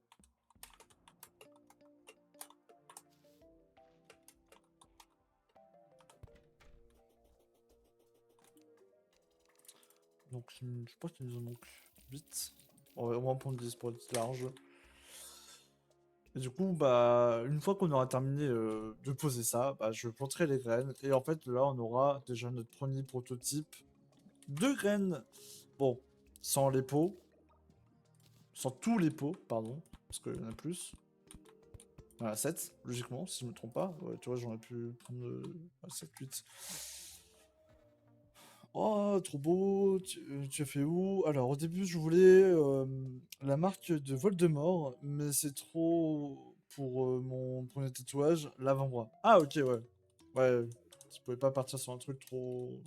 Donc je crois qu'il nous en manque 8. On va en prendre 10 pour être large. Et du coup, bah, une fois qu'on aura terminé de poser ça, bah, je planterai les graines. Et en fait, là, on aura déjà notre premier prototype de graines. Bon, sans les pots. Sans tous les pots, pardon. Parce qu'il y en a plus. Voilà, 7, logiquement, si je me trompe pas. Ouais, tu vois, j'aurais pu prendre 7, 8. Oh, trop beau. Tu as fait où? Alors, au début, je voulais la marque de Voldemort, mais c'est trop pour mon premier tatouage, l'avant-bras. Ah, ok, ouais. Ouais, tu pouvais pas partir sur un truc trop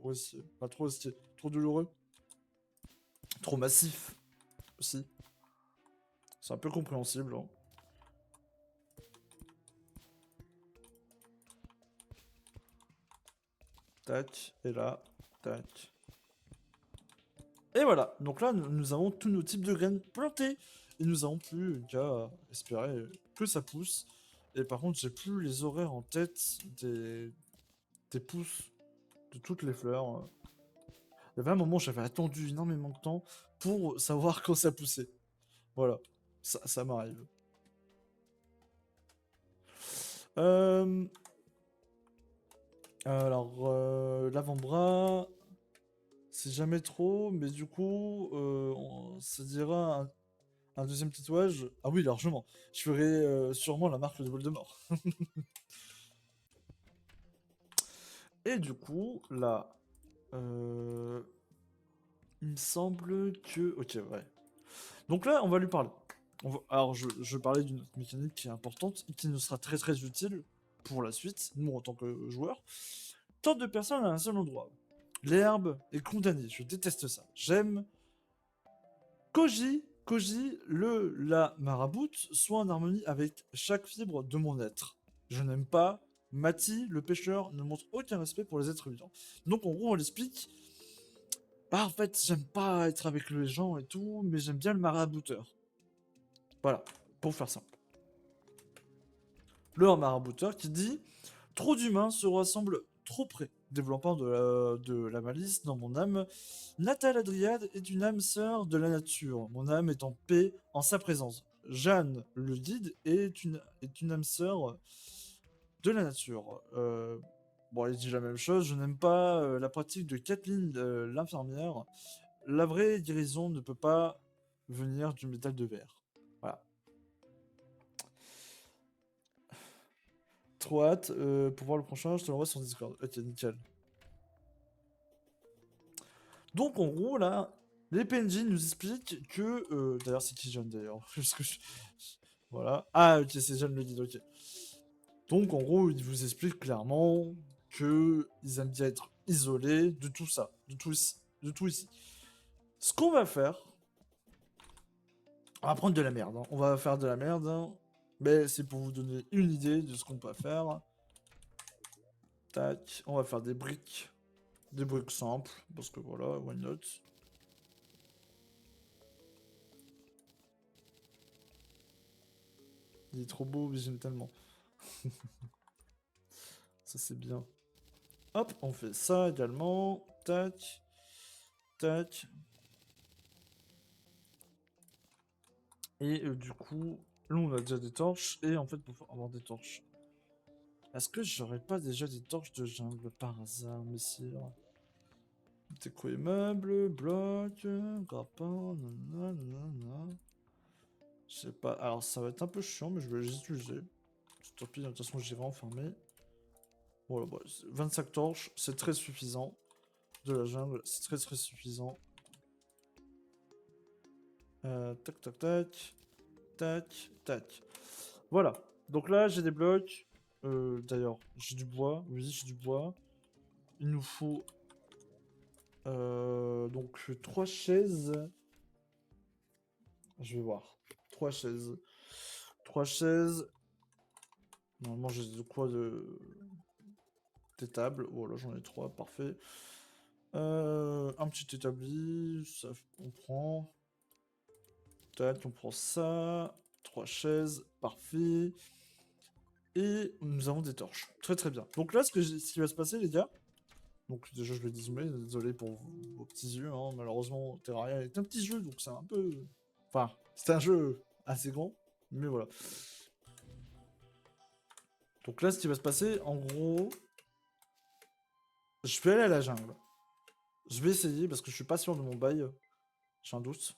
aussi, pas trop aussi, trop douloureux, trop massif aussi. C'est un peu compréhensible, hein. Tac, et là, tac. Et voilà, donc là, nous avons tous nos types de graines plantés. Et nous avons plus qu'à espérer que ça pousse. Et par contre, j'ai plus les horaires en tête des pousses de toutes les fleurs. Il y avait un moment où j'avais attendu énormément de temps pour savoir quand ça poussait. Voilà, ça m'arrive. Euh, alors, l'avant-bras, c'est jamais trop, mais du coup, ça dira un deuxième tatouage. Ah oui, largement. Je ferai sûrement la marque de Voldemort. Et du coup, là, euh, il me semble que... Ok, ouais. Donc là, on va lui parler. Alors, je parlais d'une autre mécanique qui est importante et qui nous sera très très utile pour la suite, nous en tant que joueurs. Tant de personnes à un seul endroit. L'herbe est condamnée, je déteste ça. J'aime Koji, la maraboute, soit en harmonie avec chaque fibre de mon être. Je n'aime pas Mati, le pêcheur, ne montre aucun respect pour les êtres vivants. Donc en gros, on l'explique. Bah en fait, j'aime pas être avec les gens et tout, mais j'aime bien le marabouteur. Voilà, pour faire simple. Le marabouteur qui dit trop d'humains se rassemblent trop près, développant de la malice dans mon âme. Natal Adriade est une âme sœur de la nature. Mon âme est en paix en sa présence. Jeanne, le guide, est une âme sœur de la nature. Bon, il dit la même chose. Je n'aime pas la pratique de Kathleen, l'infirmière. La vraie guérison ne peut pas venir du métal de verre. Voilà. Trop hâte pour voir le prochain. Je te l'envoie sur Discord. Ok, nickel. Donc en gros là, les PNJ nous expliquent que... d'ailleurs c'est qui John d'ailleurs Parce que voilà. Ah ok, c'est John le guide, ok. Donc en gros, ils vous expliquent clairement que ils aiment bien être isolés de tout ça, de tout ici. Ce qu'on va faire, on va prendre de la merde, hein. On va faire de la merde, hein. Mais c'est pour vous donner une idée de ce qu'on peut faire. Tac, on va faire des briques. Des briques simples, parce que voilà, why not. Il est trop beau, j'aime tellement. Ça c'est bien. Hop, on fait ça également. Tac. Tac. Et du coup, Nous, on a déjà des torches, et en fait, pour avoir des torches. Est-ce que j'aurais pas déjà des torches de jungle par hasard, messire? Déco immeuble, bloc, grappin, nanana. Je sais pas. Alors, ça va être un peu chiant, mais je vais les utiliser. Tant pis, de toute façon, j'irai enfermer. Voilà, bah, 25 torches, c'est très suffisant. De la jungle, c'est très très suffisant. Tac, tac, tac. Tac, tac. Voilà. Donc là, j'ai des blocs. D'ailleurs, j'ai du bois. Oui, j'ai du bois. Il nous faut donc 3 chaises. Je vais voir. 3 chaises. 3 chaises. Normalement, j'ai de quoi de... Des tables. Voilà, j'en ai 3, parfait. Un petit établi. Ça, on prend. Tac, on prend ça. 3 chaises. Parfait. Et nous avons des torches. Très très bien. Donc là, ce qui va se passer, les gars. Donc déjà, je vais dézoomer. Désolé pour vos petits yeux. Hein. Malheureusement, Terraria est un petit jeu, donc c'est un peu... Enfin, c'est un jeu assez grand. Mais voilà. Donc là, ce qui va se passer, en gros... Je vais aller à la jungle. Je vais essayer, parce que je suis pas sûr de mon bail. J'ai un doute.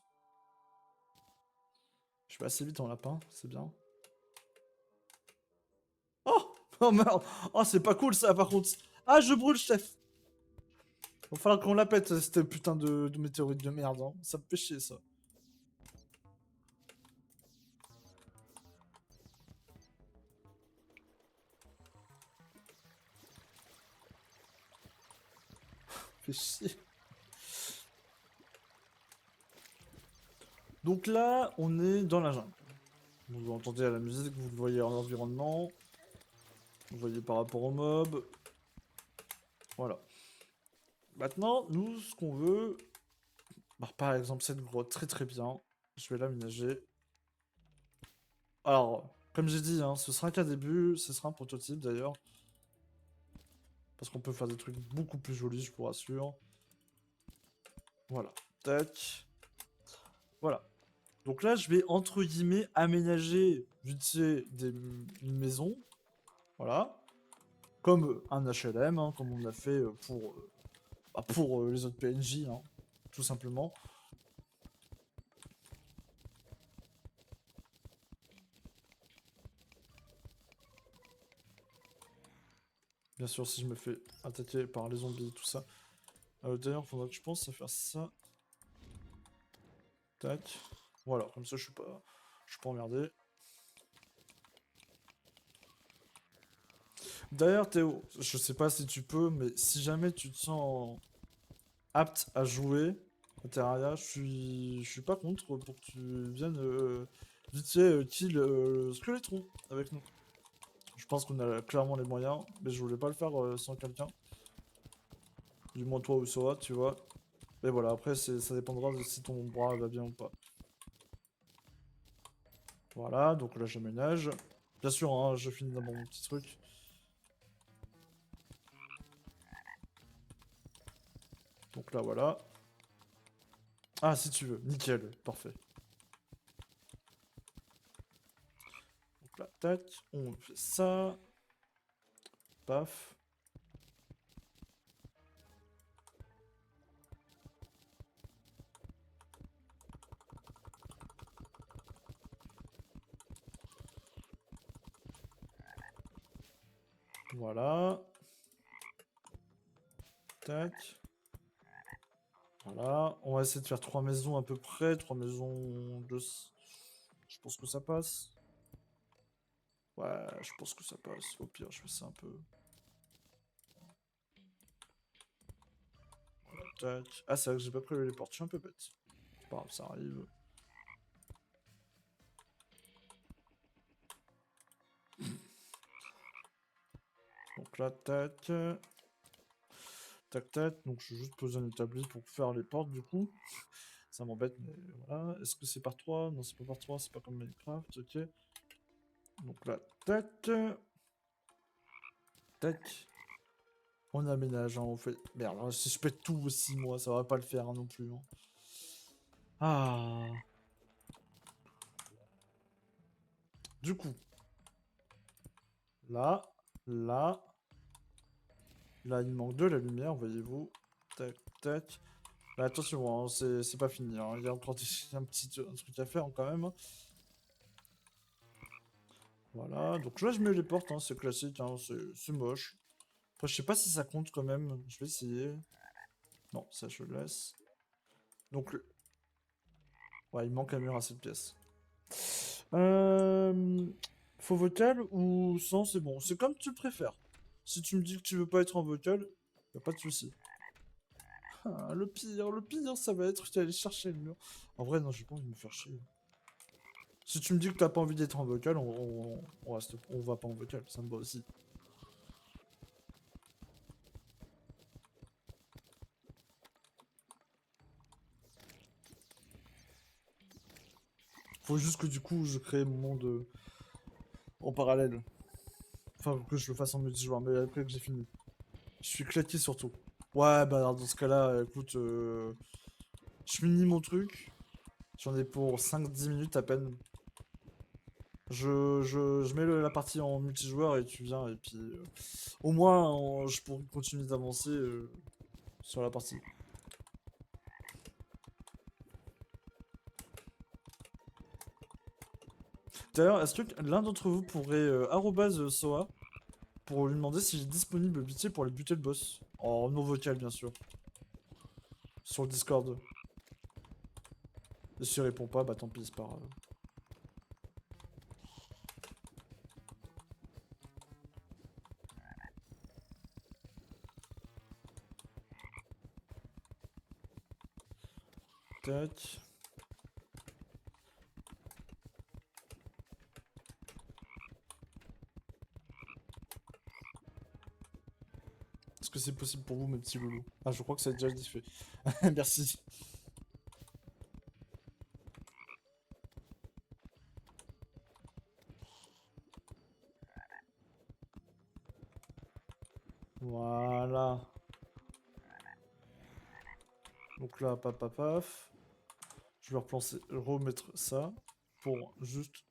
Je vais assez vite en lapin, c'est bien. Oh! Oh merde! Oh, c'est pas cool ça, par contre. Ah, je brûle, chef! Va falloir qu'on la pète, cette putain de météorite de merde. Hein. Ça me fait chier, ça. Fait chier. Donc là, on est dans la jungle. Vous entendez à la musique, vous le voyez en environnement. Vous voyez par rapport aux mobs. Voilà. Maintenant, nous, ce qu'on veut... Bah, par exemple, cette grotte, très très bien. Je vais l'aménager. Alors, comme j'ai dit, hein, ce sera qu'un début, ce sera un prototype d'ailleurs. Parce qu'on peut faire des trucs beaucoup plus jolis, je vous rassure. Voilà. Tac. Voilà. Donc là, je vais, entre guillemets, aménager, vite fait, une maison. Voilà. Comme un HLM, hein, comme on a fait pour les autres PNJ, hein, tout simplement. Bien sûr, si je me fais attaquer par les zombies et tout ça. D'ailleurs, faudra que je pense à faire ça. Tac. Voilà, comme ça, je suis pas emmerdé. D'ailleurs, Théo, je sais pas si tu peux, mais si jamais tu te sens apte à jouer à Terraria, je suis pas contre pour que tu viennes vite fait kill Skeletron avec nous. Je pense qu'on a clairement les moyens, mais je voulais pas le faire sans quelqu'un. Du moins toi ou Sora, tu vois. Et voilà, après ça dépendra de si ton bras va bien ou pas. Voilà, donc là j'aménage. Bien sûr, hein, je finis d'abord mon petit truc. Donc là voilà. Ah si tu veux, nickel, parfait. Donc là, tac, on fait ça. Paf. Voilà. Tac. Voilà. On va essayer de faire 3 maisons à peu près. 3 maisons de... Je pense que ça passe. Ouais, je pense que ça passe. Au pire, je fais ça un peu. Tac. Ah, c'est vrai que j'ai pas prévu les portes. Je suis un peu bête. C'est pas grave, ça arrive. Donc là, tac. Tac, tac. Donc je vais juste poser un établi pour faire les portes, du coup. Ça m'embête, mais voilà. Est-ce que c'est par 3? Non, c'est pas par 3, c'est pas comme Minecraft, ok. Donc là, tac. Tac. On aménage, hein, on fait... Merde, hein, si je pète tout aussi, moi, ça va pas le faire hein, non plus. Hein. Ah. Du coup, là, là, là, il manque de la lumière, voyez-vous. Tac, tac. Mais attention, hein, c'est pas fini, hein. Il y a encore un truc à faire quand même. Voilà, donc là je mets les portes, hein, c'est classique, hein, c'est moche. Après je sais pas si ça compte quand même, je vais essayer. Non, ça je le laisse. Donc, ouais, il manque un mur à cette pièce. Euh... Faux vocal ou sans, c'est bon. C'est comme tu le préfères. Si tu me dis que tu veux pas être en vocal, y a pas de souci. Ah, le pire, ça va être d'aller chercher le mur. En vrai, non, j'ai pas envie de me faire chier. Si tu me dis que t'as pas envie d'être en vocal, on reste, on va pas en vocal, ça me va aussi. Faut juste que du coup, je crée mon monde en parallèle. Enfin, que je le fasse en multijoueur, mais après que j'ai fini. Je suis claqué surtout. Ouais, bah alors, dans ce cas-là, écoute, je finis mon truc. J'en ai pour 5-10 minutes à peine. Je mets la partie en multijoueur et tu viens, et puis au moins je pourrais continuer d'avancer sur la partie. D'ailleurs, est-ce que l'un d'entre vous pourrait arrobase Soa pour lui demander s'il est disponible pitié pour aller buter le boss? En non vocal, bien sûr. Sur le Discord. Et s'il répond pas, bah tant pis, c'est pas grave. Tac. Est-ce que c'est possible pour vous, mes petits loulous? Ah, je crois que ça a déjà été fait. Merci. Voilà. Donc là, paf, paf, paf. Je vais remettre ça pour juste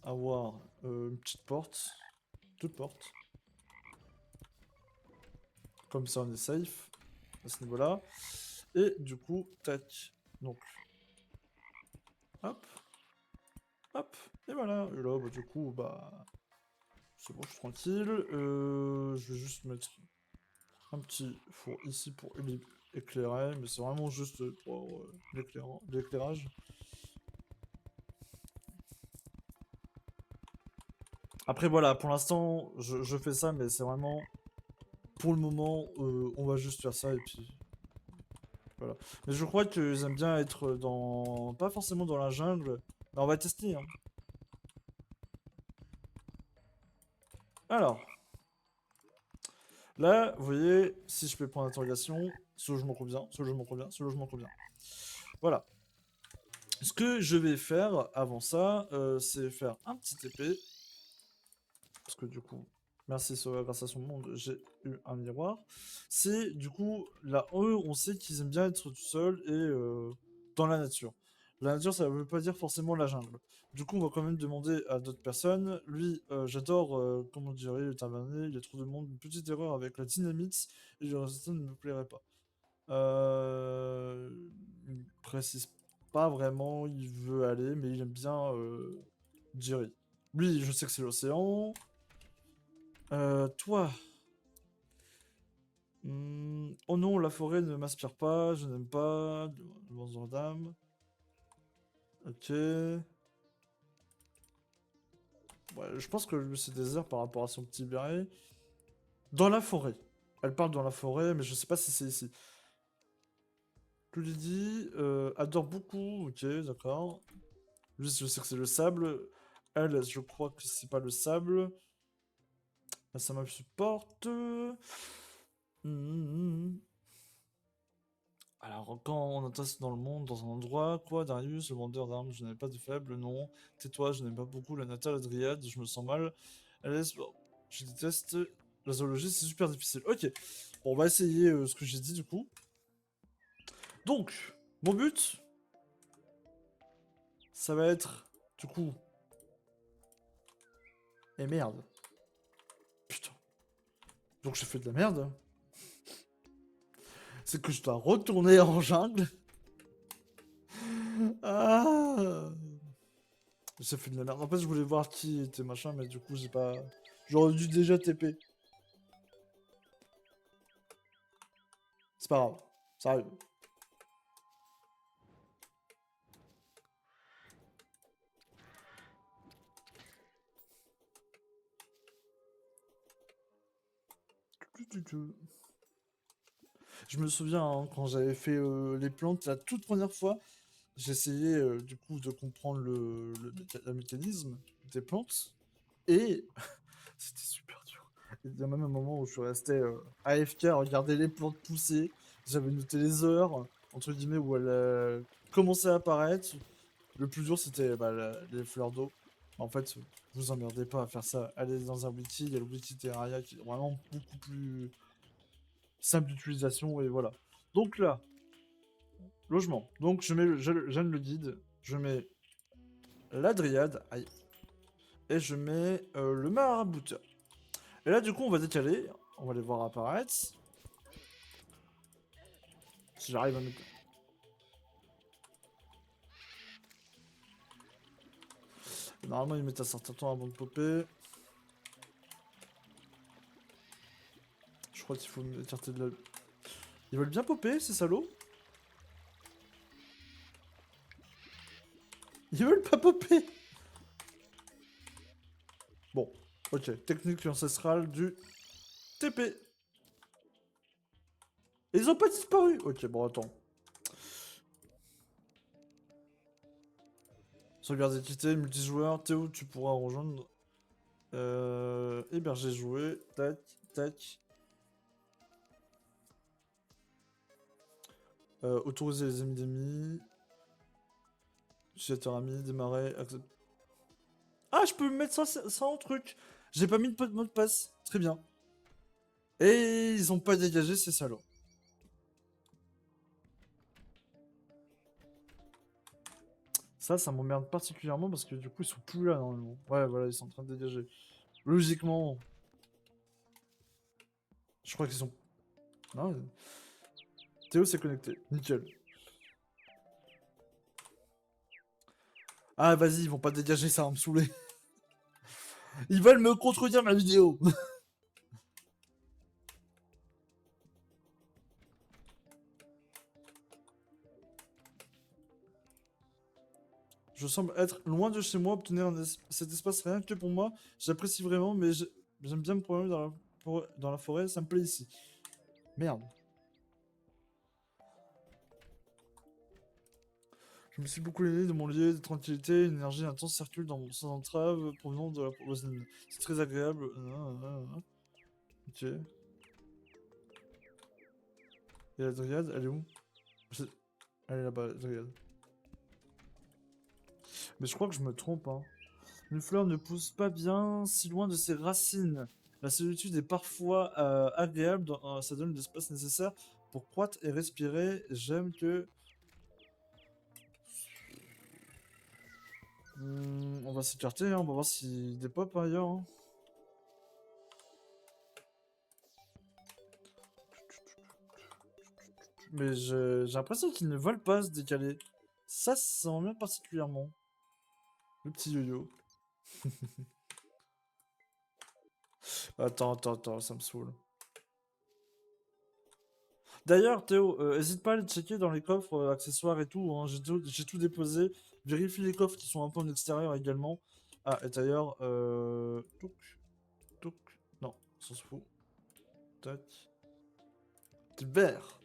avoir une petite porte. Deux portes. Comme ça, on est safe à ce niveau-là. Et du coup, tac. Donc, hop, hop. Et voilà. Et là, bah, du coup, bah, c'est bon, je suis tranquille. Je vais juste mettre un petit four ici pour éclairer. Mais c'est vraiment juste pour l'éclairage. Après, voilà, pour l'instant, je fais ça, mais c'est vraiment... Pour le moment, on va juste faire ça et puis... Voilà. Mais je crois qu'ils aiment bien être dans... Pas forcément dans la jungle. Mais on va tester, hein. Alors, là, vous voyez, si je fais point d'interrogation, ce logement convient, ce logement convient, ce logement convient. Voilà. Ce que je vais faire avant ça, c'est faire un petit TP. Parce que du coup, merci Sora, grâce à son monde, j'ai eu un miroir. C'est du coup, là, eux, on sait qu'ils aiment bien être tout seuls et dans la nature. La nature, ça veut pas dire forcément la jungle. Du coup, on va quand même demander à d'autres personnes. Lui, j'adore, comment dire, le tavernier, il y a trop de monde. Une petite erreur avec la dynamite et le résultat ne me plairait pas. Il précise pas vraiment où il veut aller, mais il aime bien Jerry. Lui, je sais que c'est l'océan. Toi. Oh non, la forêt ne m'inspire pas, je n'aime pas. Bonjour dame. Ok. Ouais, je pense que lui c'est désert par rapport à son petit béret. Dans la forêt. Elle parle dans la forêt, mais je sais pas si c'est ici. Lady adore beaucoup. Ok, d'accord. Lui, je sais que c'est le sable. Elle, je crois que c'est pas le sable. Ça me supporte. Hmm. Alors, quand on entasse dans le monde, dans un endroit, quoi, Darius, le vendeur d'armes, je n'avais pas de faible, non. Tais-toi, je n'aime pas beaucoup la nature et la dryade, je me sens mal. Allez, je déteste la zoologie, c'est super difficile. Ok, bon, on va essayer ce que j'ai dit du coup. Donc, mon but, ça va être, du coup, Et merde. Putain. Donc j'ai fait de la merde. C'est que je dois retourner en jungle. Ah. J'ai fait de la merde. En fait, je voulais voir qui était machin, mais du coup, j'ai pas... J'aurais dû déjà TP. C'est pas grave. Ça arrive. Je me souviens, hein, quand j'avais fait les plantes la toute première fois, j'essayais du coup de comprendre le mécanisme des plantes. Et c'était super dur. Il y a même un moment où je suis resté AFK à regarder les plantes pousser. J'avais noté les heures, entre guillemets, où elles commençaient à apparaître. Le plus dur, c'était bah, les fleurs d'eau. En fait, vous emmerdez pas à faire ça. Allez dans un wiki, il y a le wiki Terraria qui est vraiment beaucoup plus simple d'utilisation, et voilà. Donc là, logement. Donc je le guide, je mets la dryade, aïe, et je mets le marabouteur. Et là, du coup, on va décaler, on va les voir apparaître. Si j'arrive à mettre... Normalement, ils mettent un certain temps avant de popper. Je crois qu'il faut écarter de la... Ils veulent bien popper, ces salauds? Ils veulent pas popper. Bon, ok. Technique ancestrale du TP. Et ils ont pas disparu. Ok, bon, attends. Sauvegarde d'équité, multijoueur. Théo, tu pourras rejoindre. Héberger joué. Tac, tac. Autoriser les ennemis. Utilisateur ami, démarrer. Ah, je peux mettre ça en truc. J'ai pas mis de mot de passe. Très bien. Et ils ont pas dégagé ces salauds. Ça m'emmerde particulièrement parce que du coup ils sont plus là normalement. Ouais, voilà, ils sont en train de dégager. Logiquement, je crois qu'ils sont... Non, Théo s'est connecté. Nickel. Ah, vas-y, ils vont pas dégager, ça va me saouler. Ils veulent me contredire ma vidéo. Je semble être loin de chez moi, obtenir cet espace rien que pour moi. J'apprécie vraiment, mais j'aime bien me promener dans la forêt, ça me plaît ici. Merde. Je me suis beaucoup aidé de mon lieu de tranquillité, une énergie intense circule dans mon sans entrave provenant de la voisine. C'est très agréable. Ok. Et la dryade, elle est où? Elle est là-bas, la dryade. Mais je crois que je me trompe, hein. Une fleur ne pousse pas bien si loin de ses racines. La solitude est parfois agréable, ça donne l'espace nécessaire pour croître et respirer. J'aime que... on va s'écarter, hein, on va voir s'il dépop ailleurs. Hein. Mais j'ai l'impression qu'ils ne veulent pas se décaler. Ça m'emmerde particulièrement. Le petit yo-yo. Attends, ça me saoule. D'ailleurs, Théo, hésite pas à aller checker dans les coffres, accessoires et tout. Hein, j'ai tout déposé. Vérifie les coffres qui sont un peu en extérieur également. Ah, et d'ailleurs, touc, touc. Non, ça se fout. Tac. T'es vert.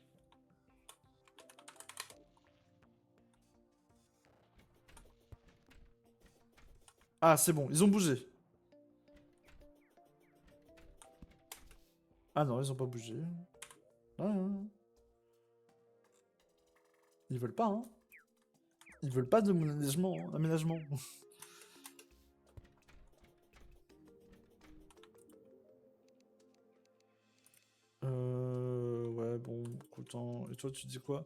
Ah, c'est bon, ils ont bougé. Ah non, ils ont pas bougé. Ah, ah. Ils veulent pas, hein. Ils veulent pas de mon aménagement. Ouais, bon, écoute, hein. Et toi, tu dis quoi?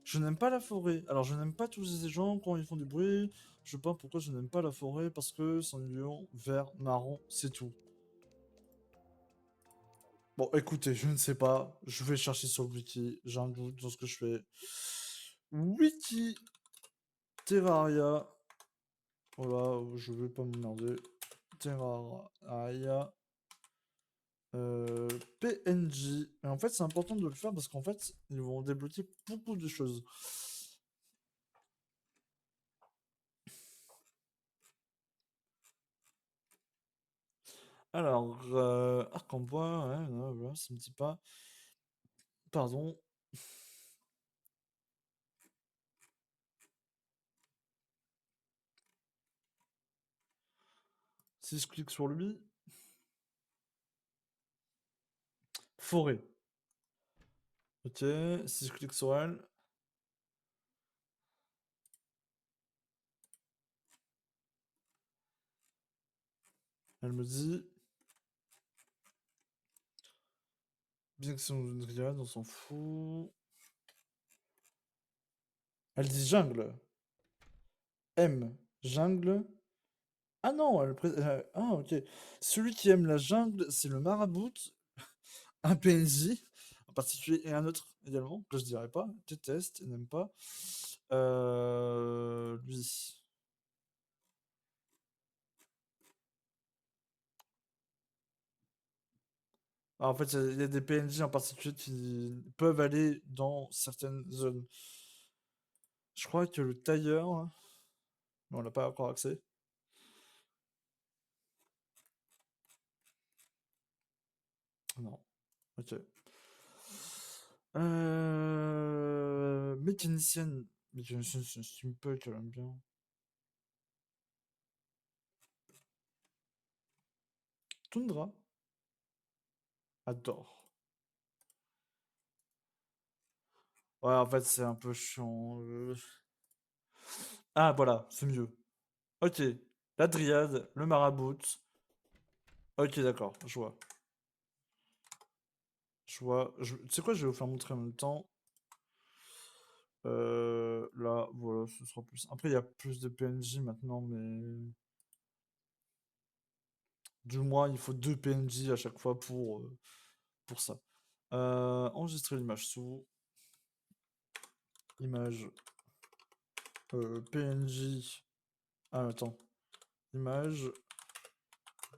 Je n'aime pas la forêt. Alors, je n'aime pas tous ces gens quand ils font du bruit. Je sais pas pourquoi je n'aime pas la forêt, parce que c'est un lion vert, marron, c'est tout. Bon, écoutez, je ne sais pas. Je vais chercher sur le wiki. J'ai un doute dans ce que je fais. Wiki Terraria. Voilà, je vais pas m'emmerder. Terraria. PNJ. Et en fait, c'est important de le faire parce qu'en fait, ils vont débloquer beaucoup de choses. Alors, arc en bois, ouais, ouais, ça me dit pas. Pardon. 6 clics sur lui. Forêt. Ok, 6 clics sur elle. Elle me dit. Bien que c'est une dryade, on s'en fout. Elle dit jungle. M. Jungle. Ah non, ah ok. Celui qui aime la jungle, c'est le marabout, un PNJ en particulier et un autre également, que je dirais pas. Déteste, n'aime pas. Lui. Ah, en fait, il y a des PNJ en particulier qui peuvent aller dans certaines zones. Je crois que le tailleur, mais on n'a pas encore accès. Non. Ok. Mécanicienne. Mécanicienne, c'est un simple qu'elle aime bien. Tundra. Adore. Ouais, en fait, c'est un peu chiant. Ah, voilà, c'est mieux. Ok. La dryade, le marabout. Ok, d'accord, je vois. Je vois. Tu sais quoi, je vais vous faire montrer en même temps. Là, voilà, ce sera plus. Après, il y a plus de PNJ maintenant, mais. Du moins, il faut 2 PNJ à chaque fois pour ça. Enregistrer l'image sous. Image PNJ. Ah, attends. Image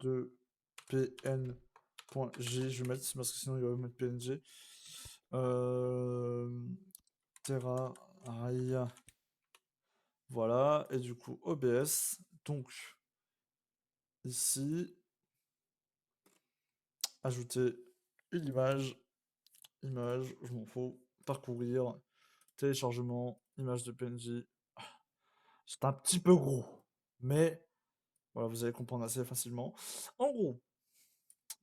de PN.j. Je vais mettre parce que sinon il va mettre PNG. Euh, Terraria. Voilà. Et du coup, OBS. Donc, ici, ajouter une image. Image, je m'en fous. Parcourir. Téléchargement. Image de PNJ. C'est un petit peu gros. Mais voilà, vous allez comprendre assez facilement. En gros,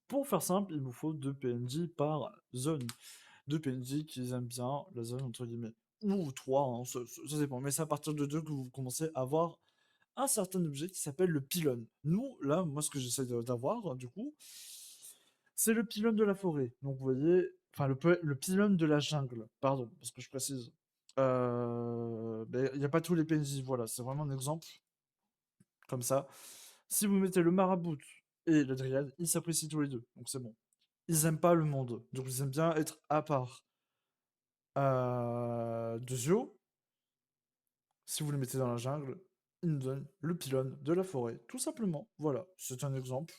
pour faire simple, il vous faut 2 PNJ par zone. 2 PNJ qui aiment bien la zone, entre guillemets. Ou 3, hein, ça dépend. Mais c'est à partir de 2 que vous commencez à avoir un certain objet qui s'appelle le pylône. Nous, là, moi, ce que j'essaie d'avoir, du coup, c'est le pylône de la forêt. Donc, vous voyez, enfin, le pylône de la jungle, pardon, parce que je précise. Il n'y a pas tous les PNJ, voilà, c'est vraiment un exemple comme ça. Si vous mettez le marabout et le dryade, ils s'apprécient tous les deux, donc c'est bon. Ils aiment pas le monde, donc ils aiment bien être à part. De Zio, si vous le mettez dans la jungle, il nous donne le pylône de la forêt, tout simplement. Voilà, c'est un exemple.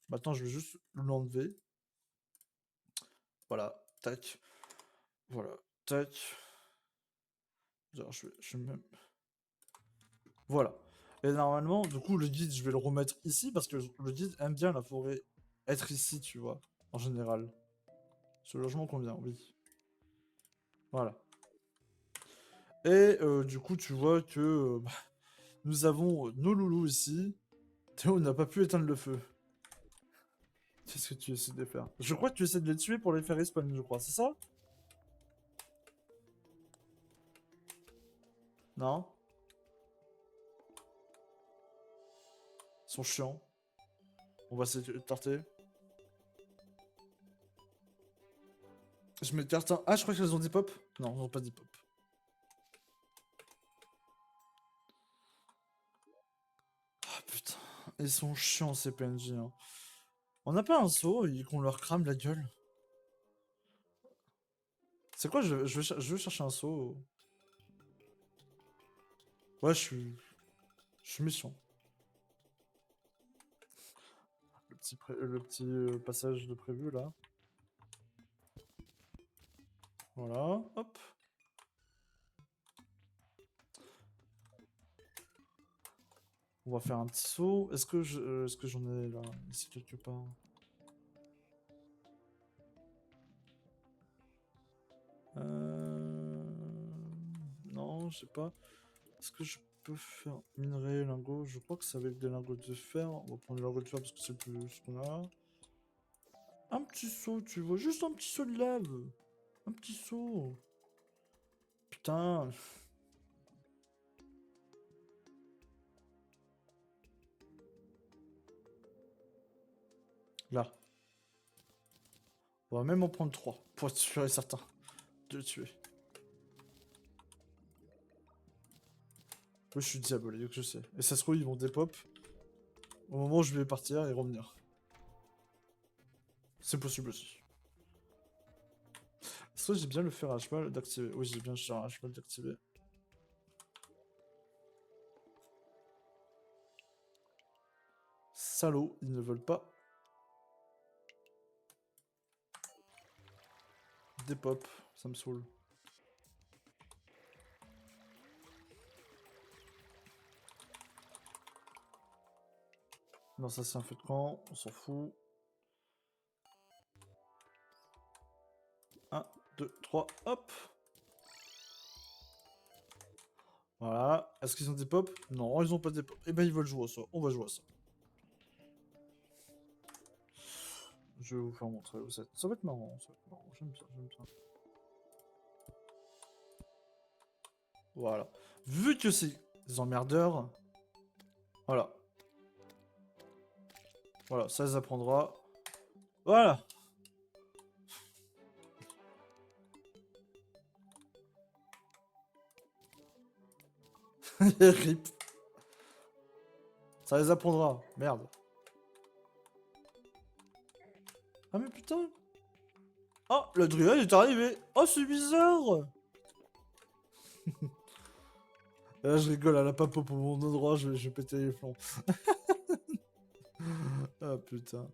Maintenant, je vais juste l'enlever. Voilà, tac. Voilà, tac. Alors, je vais même. Voilà. Et normalement, du coup, le guide, je vais le remettre ici parce que le guide aime bien la forêt être ici, tu vois, en général. Ce logement convient, oui. Voilà. Et du coup, tu vois que nous avons nos loulous ici. Théo n'a pas pu éteindre le feu. Qu'est-ce que tu essaies de faire? Je crois que tu essaies de les tuer pour les faire respawn, je crois, c'est ça? Non? Ils sont chiants. On va essayer de tarter. Je mets carton. Ah, je crois qu'elles ont dit pop. Non, elles ont pas dit pop. Putain, ils sont chiants ces PNJ. Hein. On n'a pas un saut et qu'on leur crame la gueule. C'est quoi, je veux chercher un saut. Ouais, je suis méchant. Le petit passage de prévu là. Voilà, hop. On va faire un petit saut. Est-ce que j'en ai là, ici quelque part? Non, je sais pas. Est-ce que je peux faire minerai, lingot? Je crois que c'est avec des lingots de fer. On va prendre les lingots de fer parce que c'est le plus ce qu'on a. Un petit saut, tu vois, juste un petit saut de lave. Un petit saut. Putain. Là. On va même en prendre 3 pour être sûr et certain de le tuer. Moi, je suis diabolique, je sais. Et ça se trouve, ils vont dépop au moment où je vais partir et revenir. C'est possible aussi. Soit j'ai bien le fer à cheval d'activer. Oui, j'ai bien le fer à cheval d'activer. Salaud, ils ne veulent pas. Dépop, ça me saoule. Non, ça c'est un feu de camp, on s'en fout. 1, 2, 3, hop. Voilà. Est-ce qu'ils ont des pop? Non, ils ont pas des pop. Eh ben, ils veulent jouer à ça. On va jouer à ça. Je vais vous faire montrer où c'est. Ça va être marrant, ça va être marrant. J'aime bien, j'aime bien. Voilà. Vu que c'est des emmerdeurs, voilà. Voilà, ça les apprendra. Voilà. Rip. Ça les apprendra. Merde. Ah mais putain. Oh, le druide est arrivé. Oh, c'est bizarre. Et là, je rigole, elle a pas pop au bon endroit, je vais péter les plombs. Ah putain.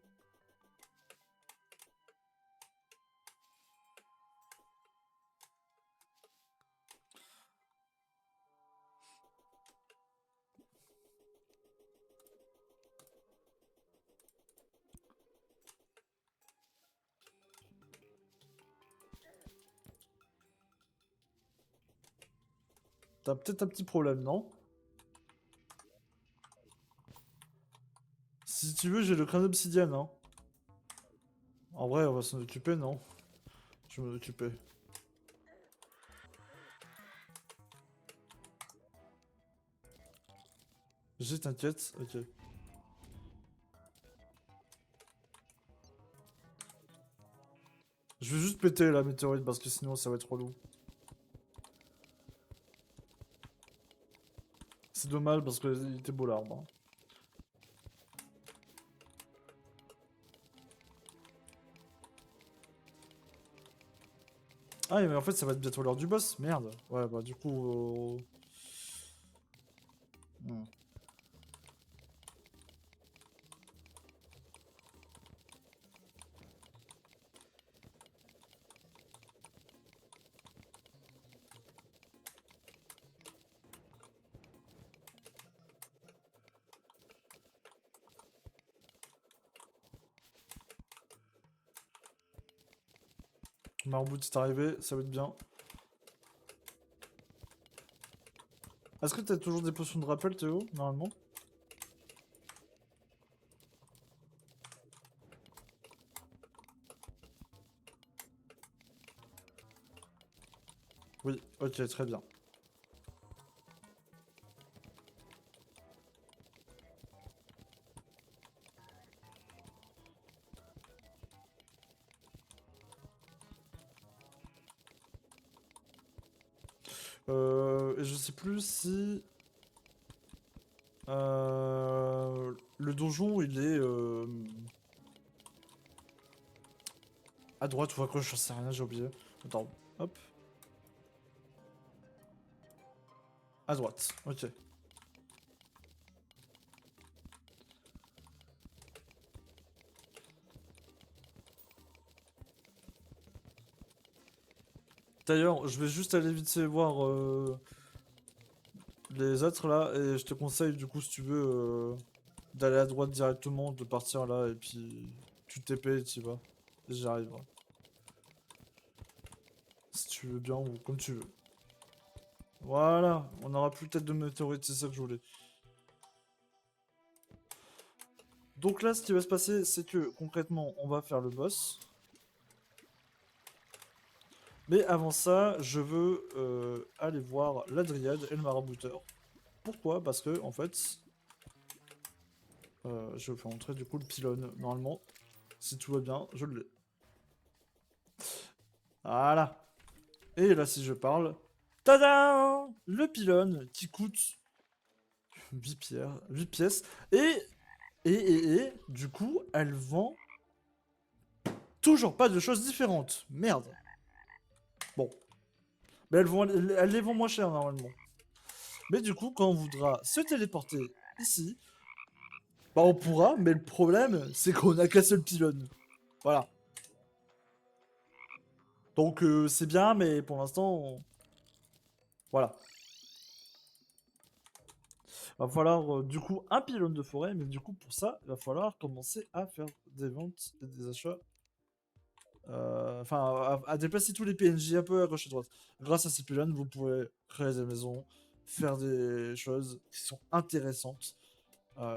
T'as peut-être un petit problème, non? Si tu veux, j'ai le crâne d'obsidienne, hein. En vrai, on va s'en occuper, non? Je vais m'en occuper. J'ai t'inquiète, ok. Je vais juste péter la météorite parce que sinon ça va être relou. C'est dommage parce qu'il était beau l'arbre. Hein. Ah mais en fait ça va être bientôt l'heure du boss, merde. Ouais bah du coup... hmm. Marbout est arrivé, ça va être bien. Est-ce que t'as toujours des potions de rappel Théo, normalement? Oui, ok, très bien. Et je sais plus si... Le donjon, il est à droite ou à gauche, j'en sais rien, j'ai oublié. Attends, hop. À droite, ok. D'ailleurs, je vais juste aller vite fait voir les autres là, et je te conseille du coup si tu veux d'aller à droite directement, de partir là, et puis tu TP et tu y vas. Et j'y arrive, hein. Si tu veux bien ou comme tu veux. Voilà, on n'aura plus de tête de météorite, c'est ça que je voulais. Donc là, ce qui va se passer, c'est que concrètement, on va faire le boss. Mais avant ça, je veux aller voir la Dryade et le marabouteur. Pourquoi? Parce que, en fait, je vais faire entrer du coup le pylône. Normalement, si tout va bien, je l'ai. Voilà. Et là, si je parle, tada! Le pylône qui coûte 8 pierres, 8 pièces. Du coup, elle vend toujours pas de choses différentes. Merde. Bon. Mais elle les vend moins cher normalement. Mais du coup, quand on voudra se téléporter ici, bah on pourra, mais le problème, c'est qu'on a qu'un seul pylône. Voilà. Donc c'est bien, mais pour l'instant, voilà. Va falloir du coup un pylône de forêt, mais du coup pour ça, il va falloir commencer à faire des ventes et des achats. Enfin, à déplacer tous les PNJ un peu à gauche et à droite. Grâce à ces pylônes, vous pouvez créer des maisons, faire des choses qui sont intéressantes.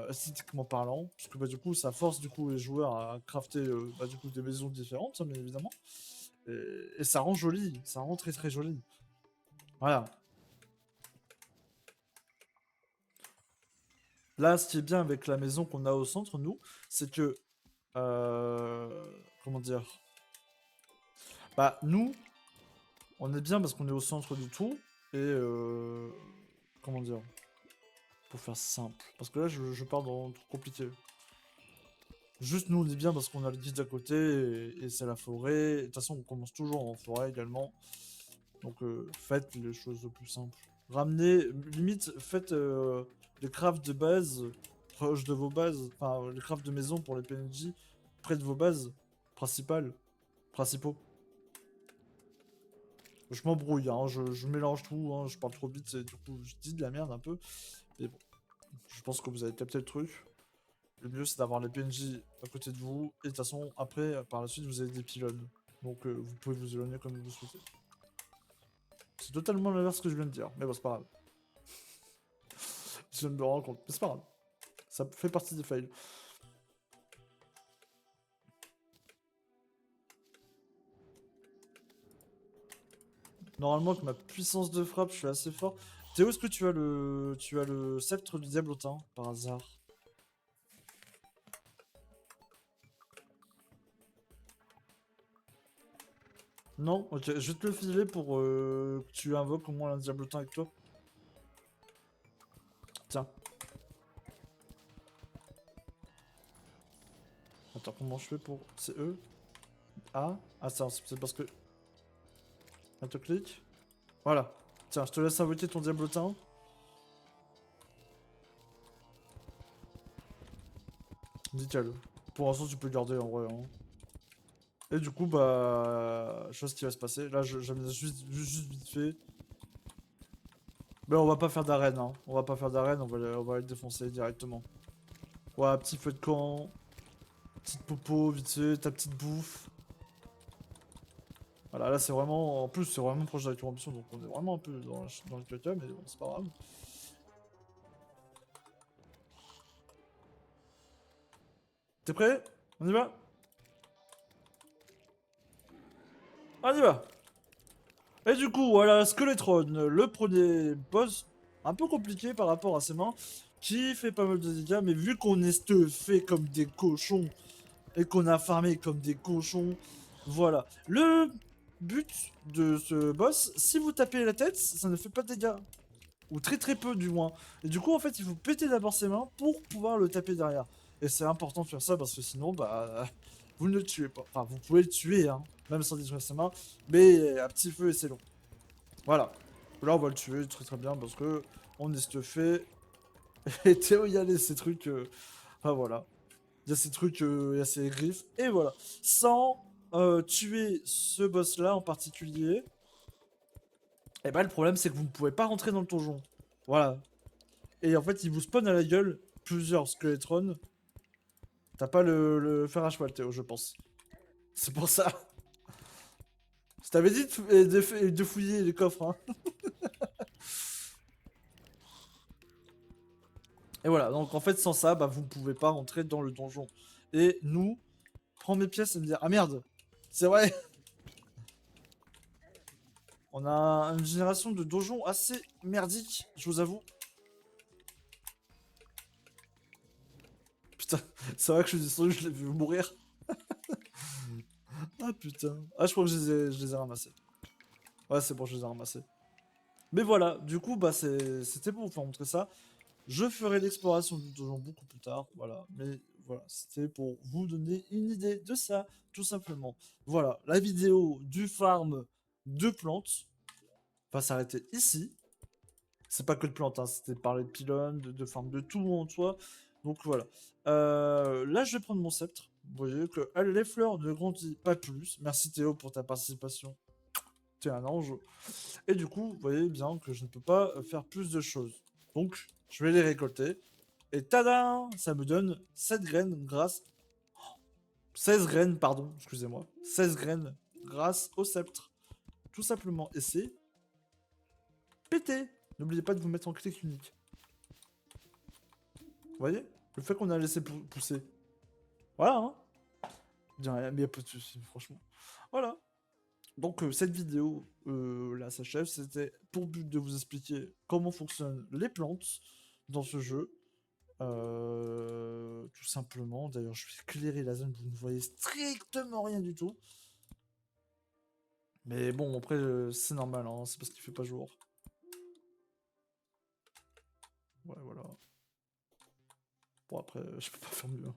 Esthétiquement parlant, parce que bah, du coup ça force du coup les joueurs à crafter bah, du coup des maisons différentes, hein, bien évidemment, et ça rend joli, ça rend très très joli. Voilà. Là, ce qui est bien avec la maison qu'on a au centre, nous, c'est que comment dire, bah nous, on est bien parce qu'on est au centre du tout et comment dire, pour faire simple, parce que là je pars dans trop compliqué. Juste nous on est bien parce qu'on a le guide à côté et c'est la forêt. De toute façon on commence toujours en forêt également. Donc faites les choses le plus simple. Ramenez, limite faites les crafts de base proches de vos bases. Enfin les crafts de maison pour les PNJ près de vos bases principales. Principaux. Je m'embrouille, hein, je mélange tout, hein, je parle trop vite, du coup je dis de la merde un peu. Mais bon, je pense que vous avez capté le truc. Le mieux, c'est d'avoir les PNJ à côté de vous. Et de toute façon, après, par la suite, vous avez des pylônes. Donc, vous pouvez vous éloigner comme vous souhaitez. C'est totalement l'inverse que je viens de dire. Mais bon, c'est pas grave. Je viens de me rendre compte. Mais c'est pas grave. Ça fait partie des fails. Normalement, avec ma puissance de frappe, je suis assez fort. Théo, est-ce que tu as le sceptre du diablotin, par hasard? Non? Ok, je vais te le filer pour que tu invoques au moins un diablotin avec toi. Tiens. Attends, comment je fais pour... C'est eux? Ah? Ah, ça, c'est parce que... Autoclic. Voilà. Tiens, je te laisse invoquer ton diablotin. Nickel. Pour l'instant, tu peux le garder en vrai, hein. Et du coup, bah... Chose qui va se passer. Là, j'amène juste vite fait. Mais on va pas faire d'arène, hein. On va pas faire d'arène, on va les défoncer directement. Ouais, petit feu de camp. Petite popo, vite fait, ta petite bouffe. Voilà, là c'est vraiment... En plus, c'est vraiment proche de la tour ambition, donc on est vraiment un peu dans le caca, mais bon, c'est pas grave. T'es prêt? On y va? On y va! Et du coup, voilà, Skeletron, le premier boss un peu compliqué par rapport à ses mains, qui fait pas mal de dégâts, mais vu qu'on est stuffé comme des cochons et qu'on a farmé comme des cochons, voilà. Le but de ce boss, si vous tapez la tête, ça ne fait pas de dégâts. Ou très très peu du moins. Et du coup, en fait, il faut péter d'abord ses mains pour pouvoir le taper derrière. Et c'est important de faire ça parce que sinon, bah, vous ne le tuez pas. Enfin, vous pouvez le tuer, hein, même sans détruire ses mains, mais à petit feu et c'est long. Voilà. Là, on va le tuer très très bien parce que on est stuffé. Et Théo, il y a ces trucs. Enfin voilà. Il y a ces trucs, il y a ces griffes. Et voilà. Sans tuer ce boss-là en particulier, et bah le problème c'est que vous ne pouvez pas rentrer dans le donjon. Voilà. Et en fait, il vous spawn à la gueule plusieurs squeletrons. T'as pas le fer à cheval, Théo, je pense. C'est pour ça. Je t'avais dit de fouiller les coffres, hein. Et voilà, donc en fait, sans ça, bah, vous ne pouvez pas rentrer dans le donjon. Et nous, prends mes pièces et me dire, ah merde, c'est vrai, on a une génération de donjons assez merdique, je vous avoue. Putain, c'est vrai que je suis descendu, je l'ai vu mourir. Ah putain. Ah, je crois que je les ai ramassés. Ouais, c'est bon, je les ai ramassés. Mais voilà, du coup, bah, c'était pour vous faire montrer ça. Je ferai l'exploration du donjon beaucoup plus tard, voilà. Mais voilà, c'était pour vous donner une idée de ça, tout simplement. Voilà, la vidéo du farm de plantes va s'arrêter ici. C'est pas que de plantes, hein, c'était de parler de pylônes, de farm, de tout en soi. Donc voilà. Là, je vais prendre mon sceptre. Vous voyez que les fleurs ne grandissent pas plus. Merci Théo pour ta participation. T'es un ange. Et du coup, vous voyez bien que je ne peux pas faire plus de choses. Donc, je vais les récolter. Et tada! Ça me donne 7 graines grâce... 16 graines, pardon, excusez-moi. 16 graines grâce au sceptre. Tout simplement. Et c'est... pété! N'oubliez pas de vous mettre en clic unique. Vous voyez? Le fait qu'on a laissé pousser. Voilà, hein? Je dis rien, mais y a pas de soucis, franchement. Voilà. Donc cette vidéo là s'achève, c'était pour but de vous expliquer comment fonctionnent les plantes dans ce jeu. Tout simplement. D'ailleurs, je vais éclairer la zone, vous ne voyez strictement rien du tout. Mais bon, après, c'est normal, hein, c'est parce qu'il fait pas jour. Ouais, voilà. Bon, après, je peux pas faire mieux, hein.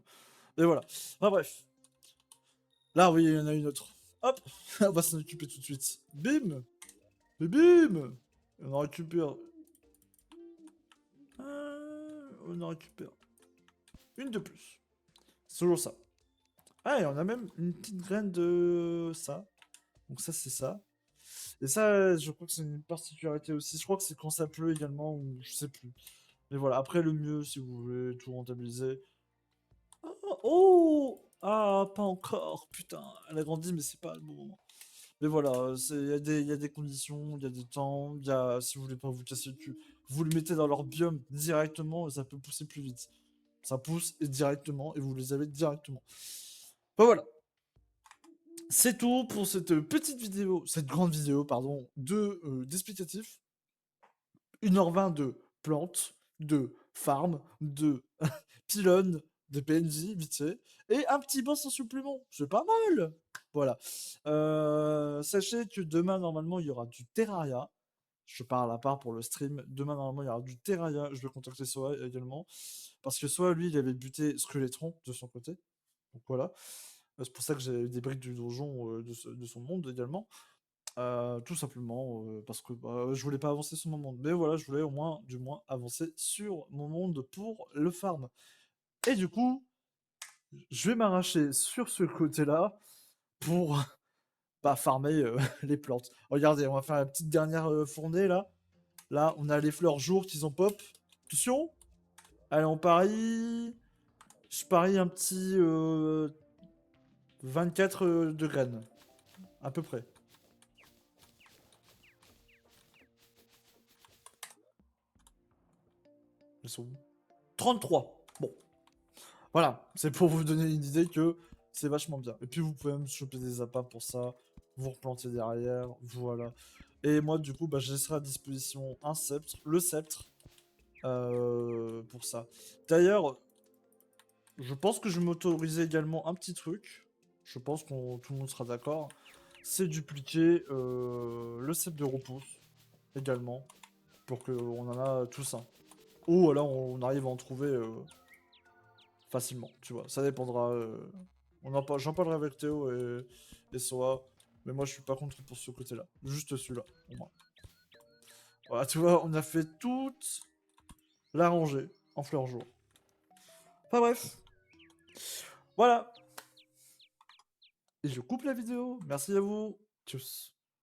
Mais voilà. Enfin bref. Là, oui, il y en a une autre. Hop, on va s'en occuper tout de suite. Bim! Mais bim! On en récupère. On en récupère une de plus. C'est toujours ça. Ah, et on a même une petite graine de ça. Donc ça, c'est ça. Et ça, je crois que c'est une particularité aussi. Je crois que c'est quand ça pleut également, ou je sais plus. Mais voilà, après le mieux, si vous voulez tout rentabiliser. Ah, oh! Ah, pas encore, putain. Elle a grandi, mais c'est pas le bon moment. Mais voilà, il y a des conditions, il y a des temps, il y a, si vous voulez pas vous casser le cul, vous le mettez dans leur biome directement et ça peut pousser plus vite. Ça pousse et directement et vous les avez directement. Bah voilà, c'est tout pour cette petite vidéo, cette grande vidéo, pardon, d'explicatif. 1h20 de plantes, de farm, de pylônes, de PNJ, vite fait, et un petit boss en supplément. C'est pas mal. Voilà. Sachez que demain, normalement, il y aura du Terraria. Je parle à part pour le stream. Demain, normalement, il y aura du Terraria. Je vais contacter Soa également. Parce que Soa, lui, il avait buté Skeletron de son côté. Donc voilà. C'est pour ça que j'ai eu des briques du donjon de son monde également. Tout simplement parce que bah, je voulais pas avancer sur mon monde. Mais voilà, je voulais au moins, du moins, avancer sur mon monde pour le farm. Et du coup, je vais m'arracher sur ce côté-là pour bah, farmer les plantes. Regardez, on va faire la petite dernière fournée là. Là, on a les fleurs jour qui ont pop. Attention. Allez, on parie. Je parie un petit 24 de graines. À peu près. Elles sont où? 33. Bon. Voilà, c'est pour vous donner une idée que c'est vachement bien. Et puis vous pouvez même choper des appâts pour ça, vous replanter derrière, voilà. Et moi du coup, bah, je laisserai à disposition un sceptre, le sceptre, pour ça. D'ailleurs, je pense que je vais m'autoriser également un petit truc. Je pense qu'on tout le monde sera d'accord. C'est dupliquer le sceptre de repousse également. pour qu'on en a tous un. Ou alors on arrive à en trouver facilement, tu vois. Ça dépendra. J'en parlerai avec Théo et Soa, mais moi je suis pas contre pour ce côté-là. Juste celui-là, au moins. Voilà, tu vois, on a fait toute la rangée en fleurs jour. Enfin bref, voilà. Et je coupe la vidéo. Merci à vous. Tchuss.